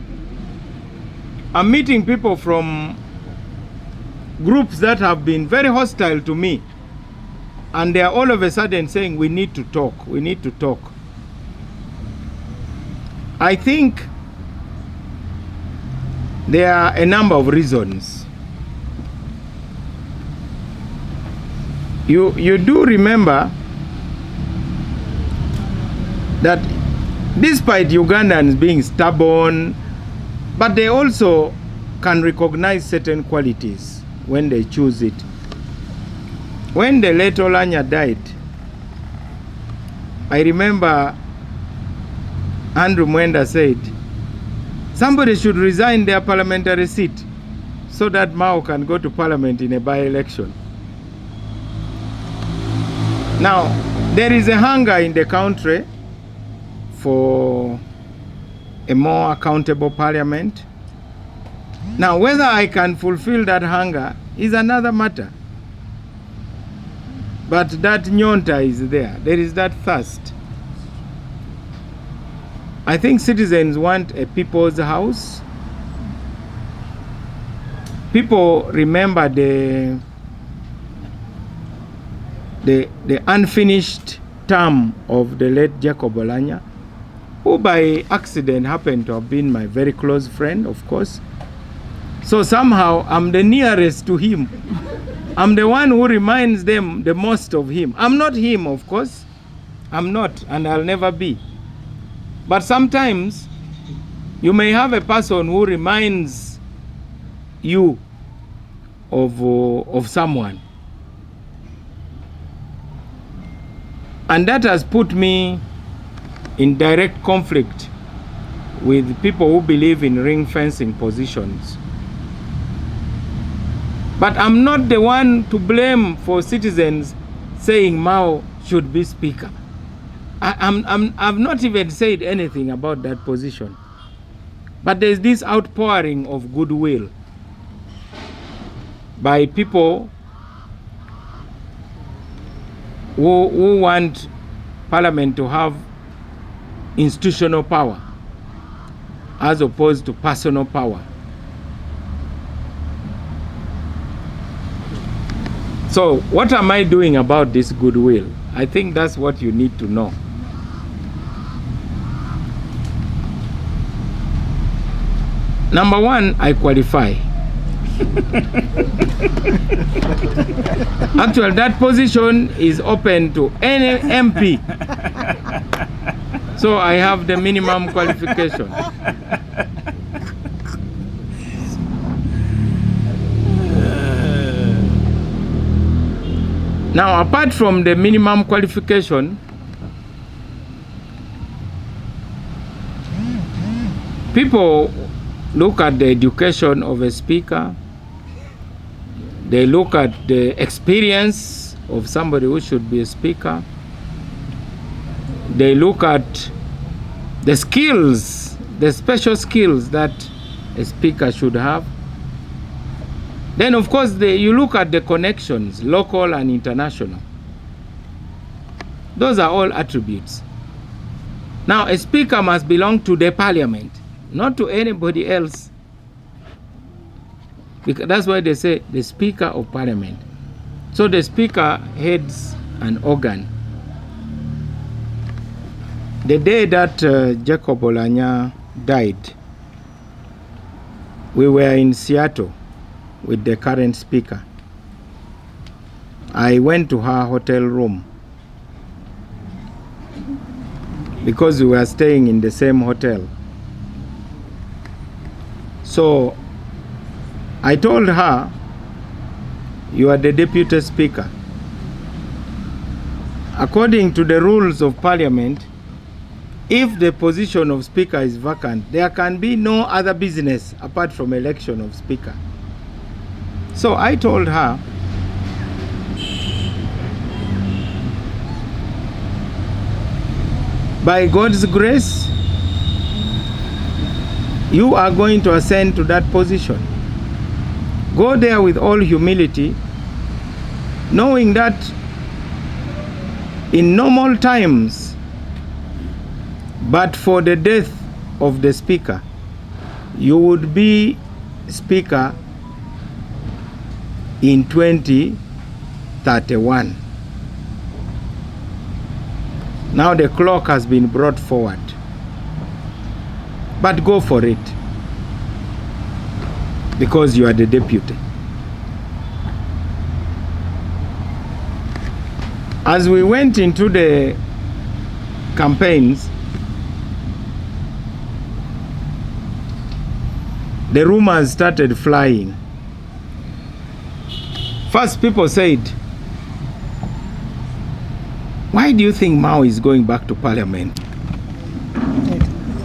I'm meeting people from groups that have been very hostile to me, and they are all of a sudden saying, we need to talk, we need to talk. I think there are a number of reasons. You do remember that despite Ugandans being stubborn, but they also can recognize certain qualities when they choose it. When the late Olanya died, I remember Andrew Mwenda said, somebody should resign their parliamentary seat so that Mao can go to parliament in a by-election. Now, there is a hunger in the country for a more accountable parliament. Now, whether I can fulfill that hunger is another matter. But that nyonta is there. There is that thirst. I think citizens want a people's house. People remember the unfinished term of the late Jacob Olanya, who by accident happened to have been my very close friend, of course. So somehow I'm the nearest to him. I'm the one who reminds them the most of him. I'm not him, of course. I'm not, and I'll never be. But sometimes you may have a person who reminds you of someone. And that has put me in direct conflict with people who believe in ring fencing positions. But I'm not the one to blame for citizens saying Mao should be speaker. I've not even said anything about that position. But there's this outpouring of goodwill by people who want Parliament to have institutional power as opposed to personal power. So what am I doing about this goodwill? I think that's what you need to know. Number one, I qualify. Actually, that position is open to any MP. So I have the minimum qualification. Now, apart from the minimum qualification, people look at the education of a speaker. They look at the experience of somebody who should be a speaker. They look at the skills, the special skills that a speaker should have. Then, of course, you look at the connections, local and international. Those are all attributes. Now, a speaker must belong to the parliament, not to anybody else. Because that's why they say the Speaker of Parliament. So the Speaker heads an organ. The day that Jacob Olanya died, we were in Seattle with the current Speaker. I went to her hotel room because we were staying in the same hotel. So I told her, you are the Deputy Speaker. According to the rules of Parliament, if the position of Speaker is vacant, there can be no other business apart from election of Speaker. So I told her, by God's grace, you are going to ascend to that position. Go there with all humility, knowing that in normal times, but for the death of the Speaker, you would be Speaker in 2031. Now the clock has been brought forward. But go for it, because you are the deputy. As we went into the campaigns, the rumors started flying. First, people said, why do you think Mao is going back to Parliament?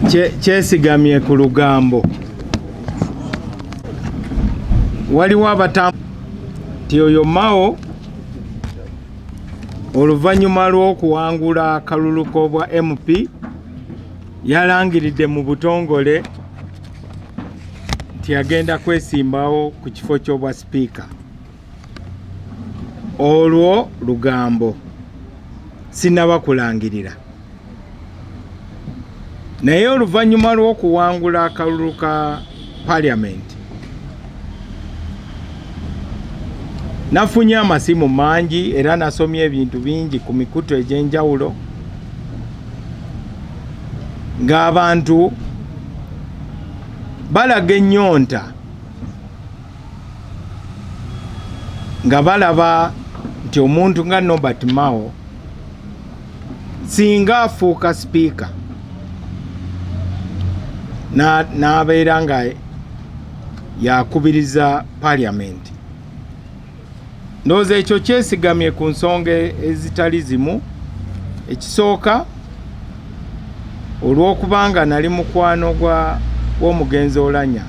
Kyesigamye ku lugambo. Waliwo abatamu nti oyo Mao oluvannyuma lw'okuwangula akalulu k'obwa MP yalangiridde mu butongole nti agenda kwesimbawo ku kifo ky'obwa sipiika. Olwo lugambo sinaba kulangirira. Naye oluvannyuma lw'okuwangula akalulu ka Parliament nafunye amasimu mangi era nasomye ebintu bingi ku mikutu egy'enjawulo ng'abantu balaga ennyonta nga balaba nti omuntu nga Norbert Mao singa afuuka sipiika n'abeera nga yakubiriza Parliament ndowooza ekyo kyesigamye ku nsonga ezitali zimu. Ekisooka olw'okubanga nali mukwano w'omugenzi Oulanyah,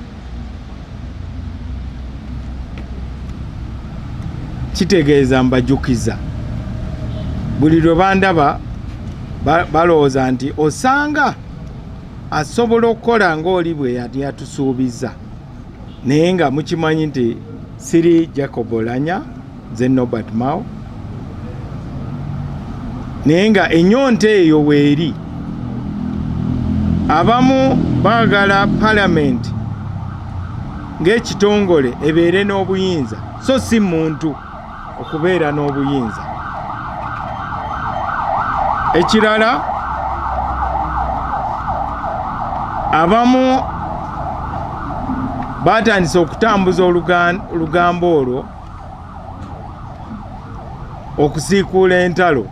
kitegeeza mbajjukiza buli lwe bandaba balowooza nti osanga asobola okukola ng'oli bwe yatusuubiza, naye nga mukimanyi nti siri Jacob Oulanyah, nze Norbert Mao, naye nga ennyonta eyo weeri. Abamu baagala palamenti ng'ekitongole ebeere n'obuyinza, so si muntu okubeera n'obuyinza. Ekirala, abamu baatandise okutambuza olugambo olwo okusiikuula entalo,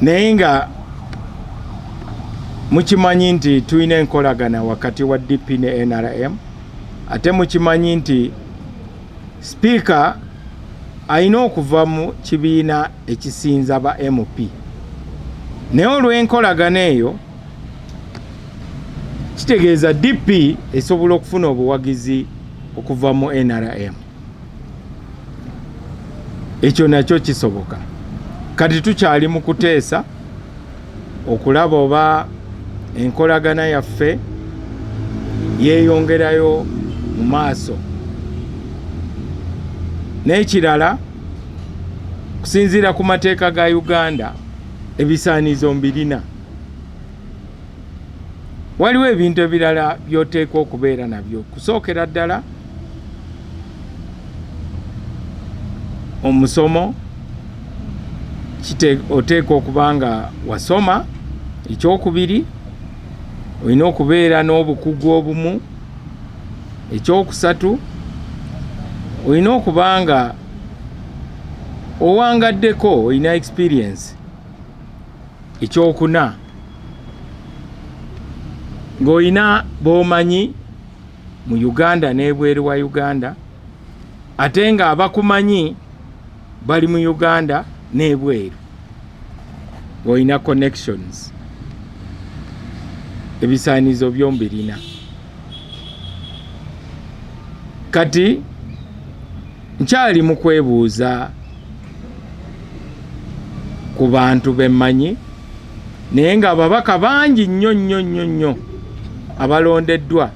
naye nga mukimanyi nti tulina enkolagana wakati wa DP ne NRM, ate mukimanyi nti sipiika alina okuva mu kibiina ekisinza ba MP, naye olw'enkolagana eyo kitegeeza DP esobola okufuna obuwagizi okuva mu NRM. Ekyo nakyo kisoboka. Kati tukyali mu kuteesa okulaba oba enkolagana yaffe yeeyongerayo mu maaso. N'ekirala, kusinziira ku mateeka ga Uganda, ebisaanizo mbirina. Waliwo ebintu ebirala by'oteekwa okubeera nabyo. Kusookera ddala, omusomo oteekwa okuba nga wasoma. Ekyokubiri, olina okubeera n'obukugu obumu. Ekyokusatu, olina okuba nga owangaddeko, olina experience. Ekyokuna, ng'olina b'omanyi mu Uganda n'ebweru wa Uganda, ate nga abakumanyi bali mu Uganda n'ebweru, ng'olina connections. Ebisaanizo byombirina. Kati nkyali mu kwebuuza ku bantu bemmanyi, naye nga ababaka bangi nnyo abalondeddwa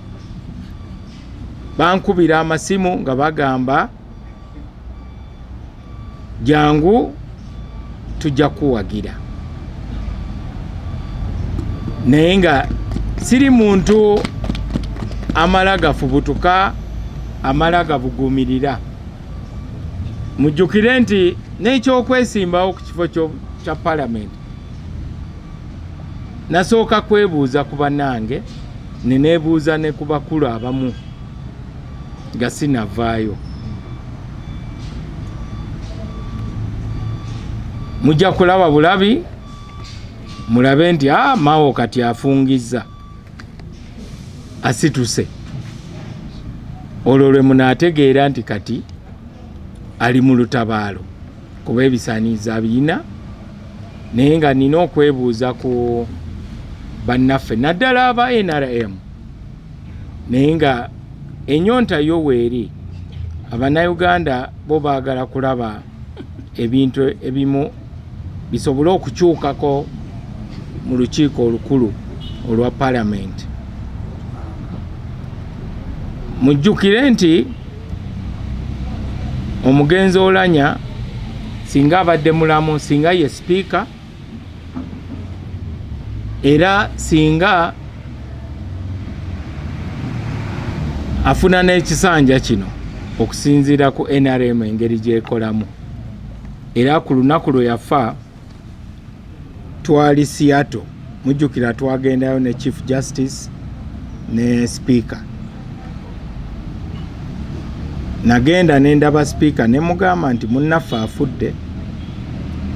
bankubira amasimu nga bagamba jangu tujja kuwagira, naye nga siri muntu amala gafubutuka, amala gabuguumirira. Mujjukire nti n'ekyokwesimbawo ku kifo kya palamenti nasooka kwebuuza ku bannange, ne neebuuza ne ku bakulu abamu nga sinavaayo. Mujja kulaba bulabi mulabe nti Mao kati afungizza, asituse. Olwo lwe munaategeera nti kati ali mu lutabaalo kuba ebisaanizo abirina, naye nga nina okwebuuza ku bannaffe naddala aba NRM, naye nga ennyonta yo weeri. Abannayuganda bo baagala kulaba ebintu ebimu bisobole okukyukako mu lukiiko olukulu olwa palamenti. Mujjukire nti omugenzi Oulanyah singa abadde mulamu, singa ye sipiika, era singa afuna n'ekisanja kino okusinziira ku NRM engeri gyekolamu, era ku lunaku lwe yafa twali Seattle. Mujjukira twagendayo ne Chief Justice ne Speaker. Nagenda ne ndaba Speaker ne mugamba nti munnaffe afudde,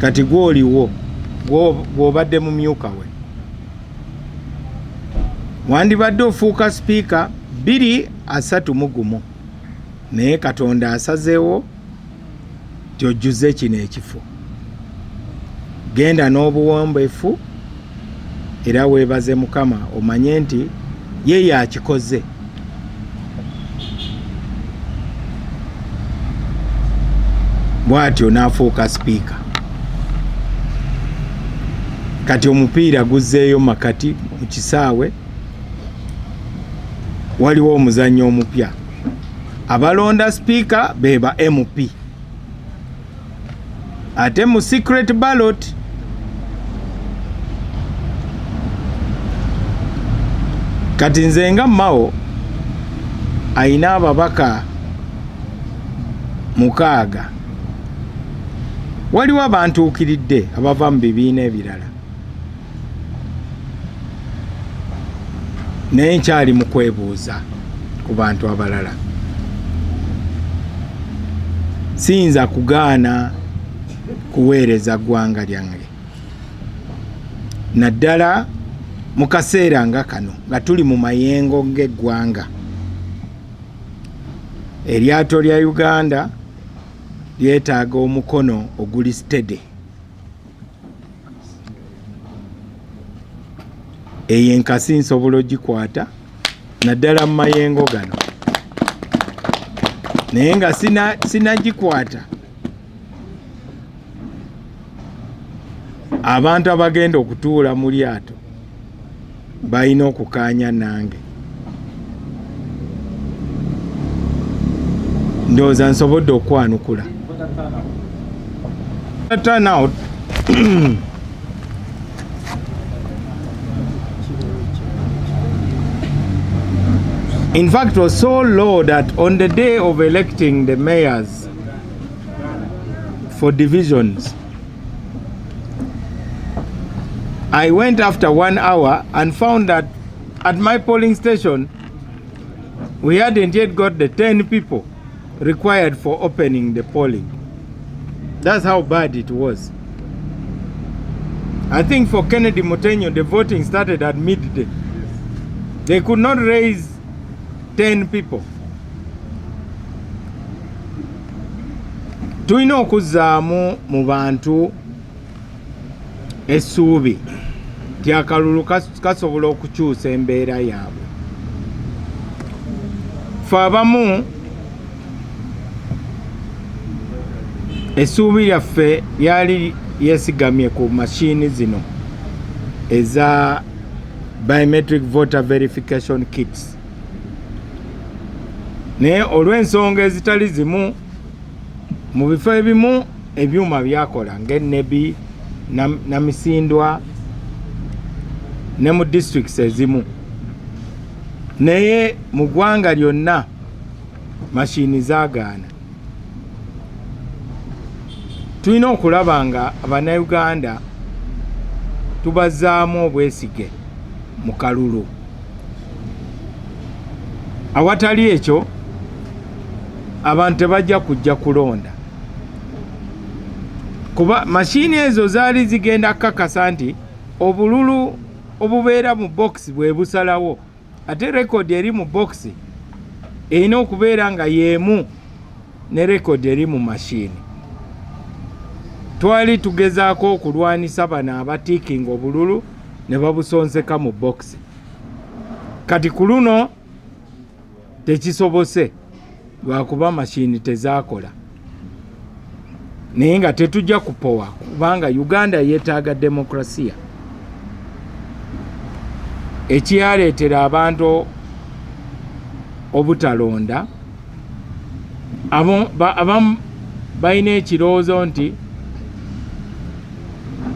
kati gw'oliwo gw'obadde mumyuka we, wandibadde ofuuka Speaker 231 naye Katonda asazeewo tyojjuze kino ekifo. Genda n'obuwombeefu era weebaze Mukama omanye nti ye yakikoze. Bw'atyo n'afuuka sipiika. Kati omupiira guzzeeyo makati mu kisaawe, waliwo omuzannyo omupya. Abalonda sipiika be ba MP. Ate mu secret ballot kati nze nga Mao ayina ababaka 6. Waliwo abantuukiridde abava mu bibiina ebirala. Naye nkyali mu kwebuuza ku bantu abalala. Siyinza kugaana kuweereza ggwanga lyange. Naddala mu kaseera nga kano nga tuli mu mayengo ng'eggwanga. Eryato lya Uganda lyetaaga omukono oguli steady. Eyo enkasi nsobola ogikwata naddala mu mayengo gano. Naye nga sinagikwata, abantu abagenda okutuula mu lyato balina okukaanya nange. Ndowooza nsobodde okwanukula. Turnout in fact was so low that on the day of electing the mayors for divisions, I went after 1 hour and found that at my polling station we hadn't yet got the 10 people required for opening the polling. That's how bad it was. I think for Kennedy Motenyo the voting started at midday. They could not raise 10 people. Tulina okuzzaamu mu bantu essuubi ti akalulu kasobola okukyusa embeera yaabwe. Ffe abamu essuubi lyaffe lyali yeesigamye ku mashini zino eza biometric voter verification kits. Naye olw'ensonga ezitali zimu mu bifo ebimu ebyuma byakola ng'ennebi Namisindwa ne mu districts ezimu. Naye mu ggwanga lyonna mashini zaagaana. Tulina okulaba nga Abannayuganda tubazzaamu obwesige mu kalulu. Awatali ekyo abantu tebajja kujja kulonda. Kuba mashini ezo zaali zigenda kakasa nti obululu obubeera mu box bwe busalawo, ate rekodi eri mu box erina okubeera nga yeemu ne rekodi eri mu mashini. Twali tugezaako okulwanisa bano abatiikinga obululu ne babusonseka mu box. Kati ku luno tekisobose lwakuba mashini tezaakola. Naye nga tetujja kupowa kubanga Uganda yeetaaga demokrasiya. Ekyaleetera abantu obutalonda, abamu balina ekirowoozo nti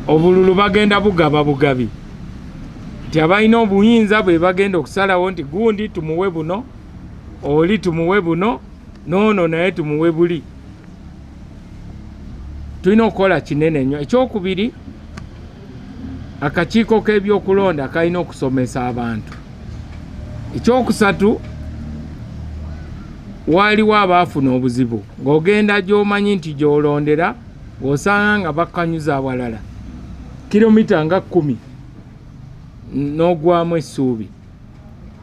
obululu bagenda bugaba bugabi, nti abalina obuyinza bwe bagenda okusalawo nti gundi tumuwe buno, oli tumuwe buno, noono naye tumuwe buli. Tulina okukola kinene nnyo. Ekyokubiri, akakiiko k'ebyokulonda kalina okusomesa abantu. Ekyokusatu, waaliwo abaafuna obuzibu ng'ogenda gy'omanyi nti gy'olondera ng'osanga nga bakanyuza awalala kilomita nga 10 n'ogwamu essuubi.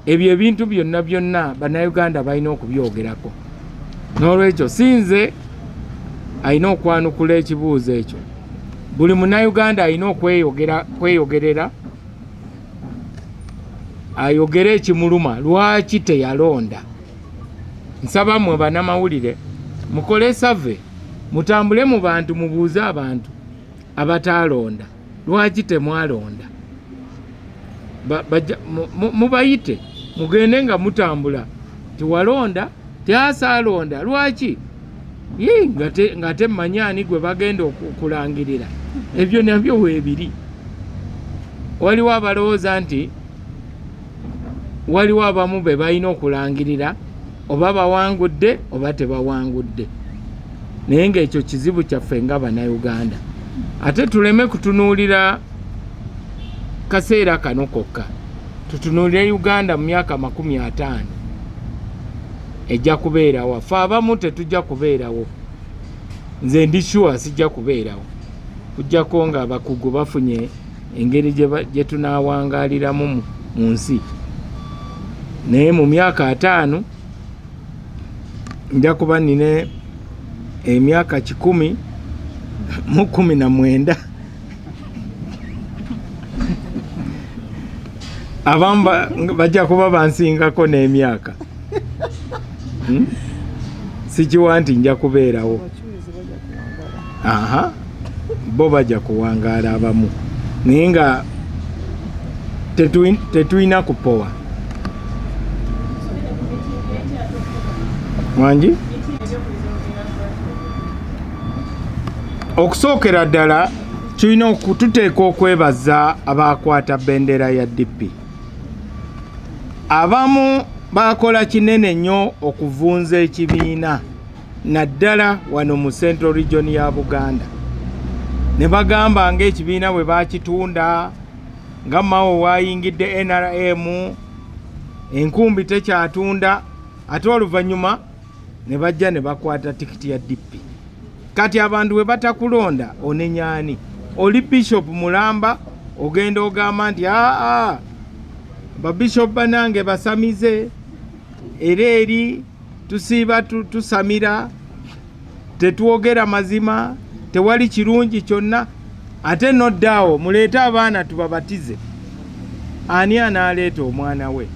ebyo ebintu byonna bannayuganda balina okubyogerako. N'olwekyo sinze alina okwanukula ekibuuzo ekyo. Buli munnayuganda alina okweyogerera ayogere ekimuluma lwaki teyalonda. Nsaba mmwe bannamawulire mukole save, mutambule mu bantu, mubuuze abantu abataalonda lwaki temwalonda. Mubayite mugende nga mutambula, tiwalonda tyasaalonda lwaki nga temmanyaani gwe bagenda okulangirira. Ebyo nabyo weebiri. Waliwo abalowooza nti waliwo abamu be balina okulangirira oba bawangudde oba tebawangudde, naye ng'ekyo kizibu kyaffe nga bannayuganda. Ate tuleme kutunuulira kaseera kano kokka, tutunuulire Uganda mu myaka 50 ejja kubeerawo. Ffe abamu tetujja kubeerawo, nze ndi sure sijja kubeerawo, kujjako nga abakugu bafunye engeri gye tunaawangaaliramu mu nsi. Naye mu myaka 5 nja kuba nina emyaka 10 abamu bajja kuba bansingako n'emyaka. Sikiwa nti nja kubeerawo. Bo bajja kuwangaala abamu, naye nga tetulina kupowa. Wangi okusookera ddala tuteeka okwebaza abaakwata bendera ya DP. Abamu bakola kinene nnyo okuvunza ekibiina naddala wano mu Central Region ya Buganda. Ne bagamba ng'ekibiina bwe bakitunda nga Mao wayingidde NRM, enkumbi tekyatunda, ate oluvannyuma ne bajja ne bakwata tikiti ya DP. Kati abantu bwe batakulonda onenyaani? Oli Bishop Mulamba ogenda ogamba nti babishop banange basamize era eri tusiiba tusamira, tetwogera mazima, tewali kirungi kyonna. Ate noddaawo muleete abaana tubabatize. Ani anaaleeta omwana we?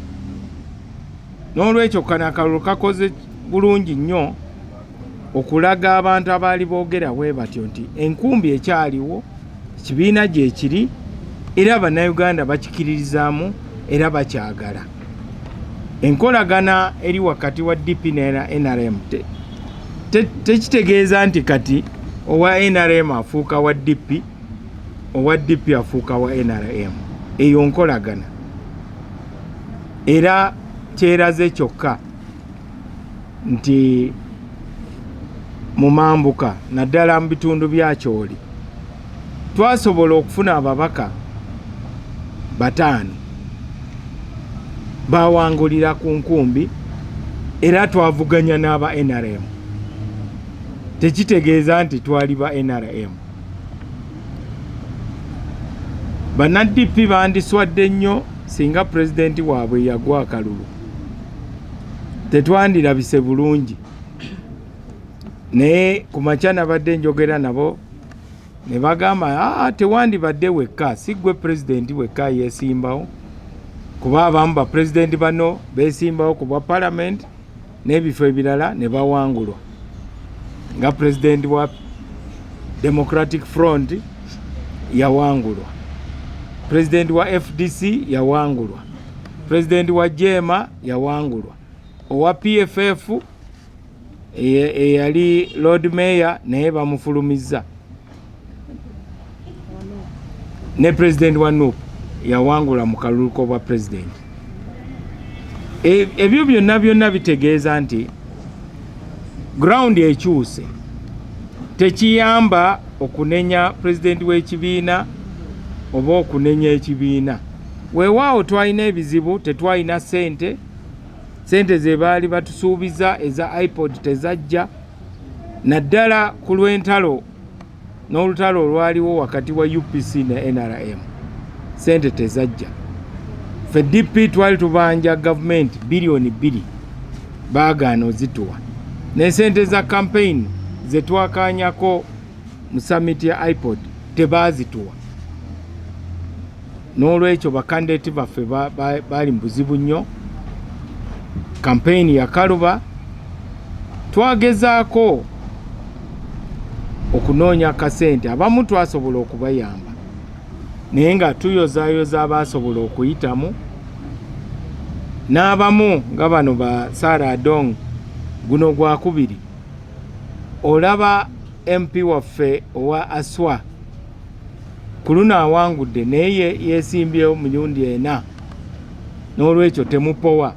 N'olwekyo kano akalulu kakoze bulungi nnyo okulaga abantu abaali boogera bwe batyo nti enkumbi ekyaliwo, ekibiina gye kiri, era bannayuganda bakikiririzaamu era bakyagala. Enkolagana eri wakati wa DP ne NRM tekitegeeza nti kati owa NRM afuuka wa DP, owa DP afuuka wa NRM. Eyo nkolagana. Era kyeraze kyokka nti mu mambuka naddala mu bitundu bya Kyoli twasobola okufuna ababaka 5 bawangulira ku nkumbi era twavuganya n'aba NRM. Tekitegeeza nti twali ba NRM. Banna-DP bandiswadde nnyo singa pulezidenti waabwe yagwa akalulu. Tetwandirabise bulungi. Naye ku makya nabadde njogera nabo ne bagamba tewandibadde wekka, si gwe pulezidenti wekka yeesimbawo, kuba abamu bapulezidenti bano beesimbawo ku bwa palamenti n'ebifo ebirala ne bawangulwa. Nga pulezidenti wa Democratic Front yawangulwa, pulezidenti wa FDC yawangulwa, pulezidenti wa Jema yawangulwa, owa PFF eyali Lord Mayor naye bamufulumizza, ne pulezidenti wa NUP yawangula mu kalulu k'obwa pulezidenti. Ebyo byonna bitegeeza nti ground ekyuse. Tekiyamba okunenya pulezidenti w'ekibiina oba okunenya ekibiina. Weewaawo twalina ebizibu, tetwalina ssente ze baali batusuubiza eza iPod tezajja, naddala ku lw'entalo n'olutalo olwaliwo wakati wa UPC ne NRM. Ssente tezajja. ffe DP twali tubanja gavumenti biliyoni 2 baagaana ozituwa, ne sente za campaign ze twakanyako mu summit ya iPod tebaazituwa. N'olwekyo bakandidate baffe baali mu buzibu nnyo, campaign yakaluba. Twagezaako okunoonya akasente, abamu twasobola okubayamba naye nga tuyozaayoza abaasobola okuyitamu, n'abamu nga bano ba Sarah Adong guno gwakubiri. Olaba MP waffe owa Aswa ku luno awangudde naye yeesimbyewo mirundi 4, n'olwekyo temupowa,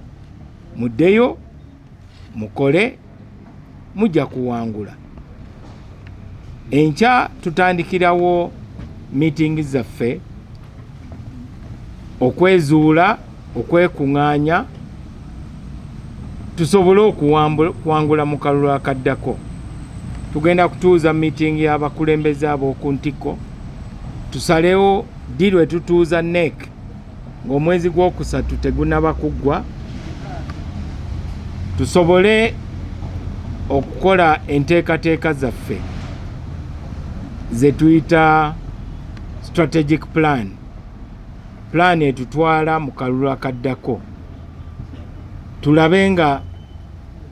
muddeyo mukole, mujja kuwangula. Enkya tutandikirawo meeting zaffe okwezuula, okwekuŋŋaanya, tusobole okuwangula mu kalulu akaddako. Tugenda kutuuza meeting y'abakulembeze ab'oku ntikko, tusalewo ddi lwe tutuuza NEC ng'omwezi gwokusatu tegunaba kuggwa, tusobole okukola enteekateeka zaffe ze tuyita strategic plan etutwala mu kalulu akaddako. Tulabe nga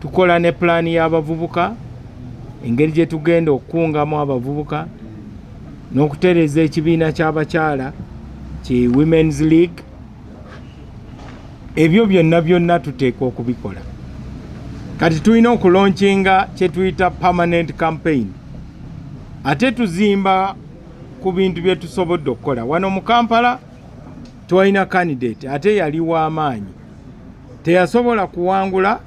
tukola ne plan y'abavubuka, engeri gye tugenda okukungamu abavubuka, n'okutereeza ekibiina ky'abakyala ki Women's League. Ebyo byonna tuteekwa okubikola. Kati tulina okulonkinga kye tuyita permanent campaign, ate tuzimba ku bintu bye tusobodde okukola. Wano mu Kampala twalina candidate ate yali w'amaanyi, teyasobola kuwangula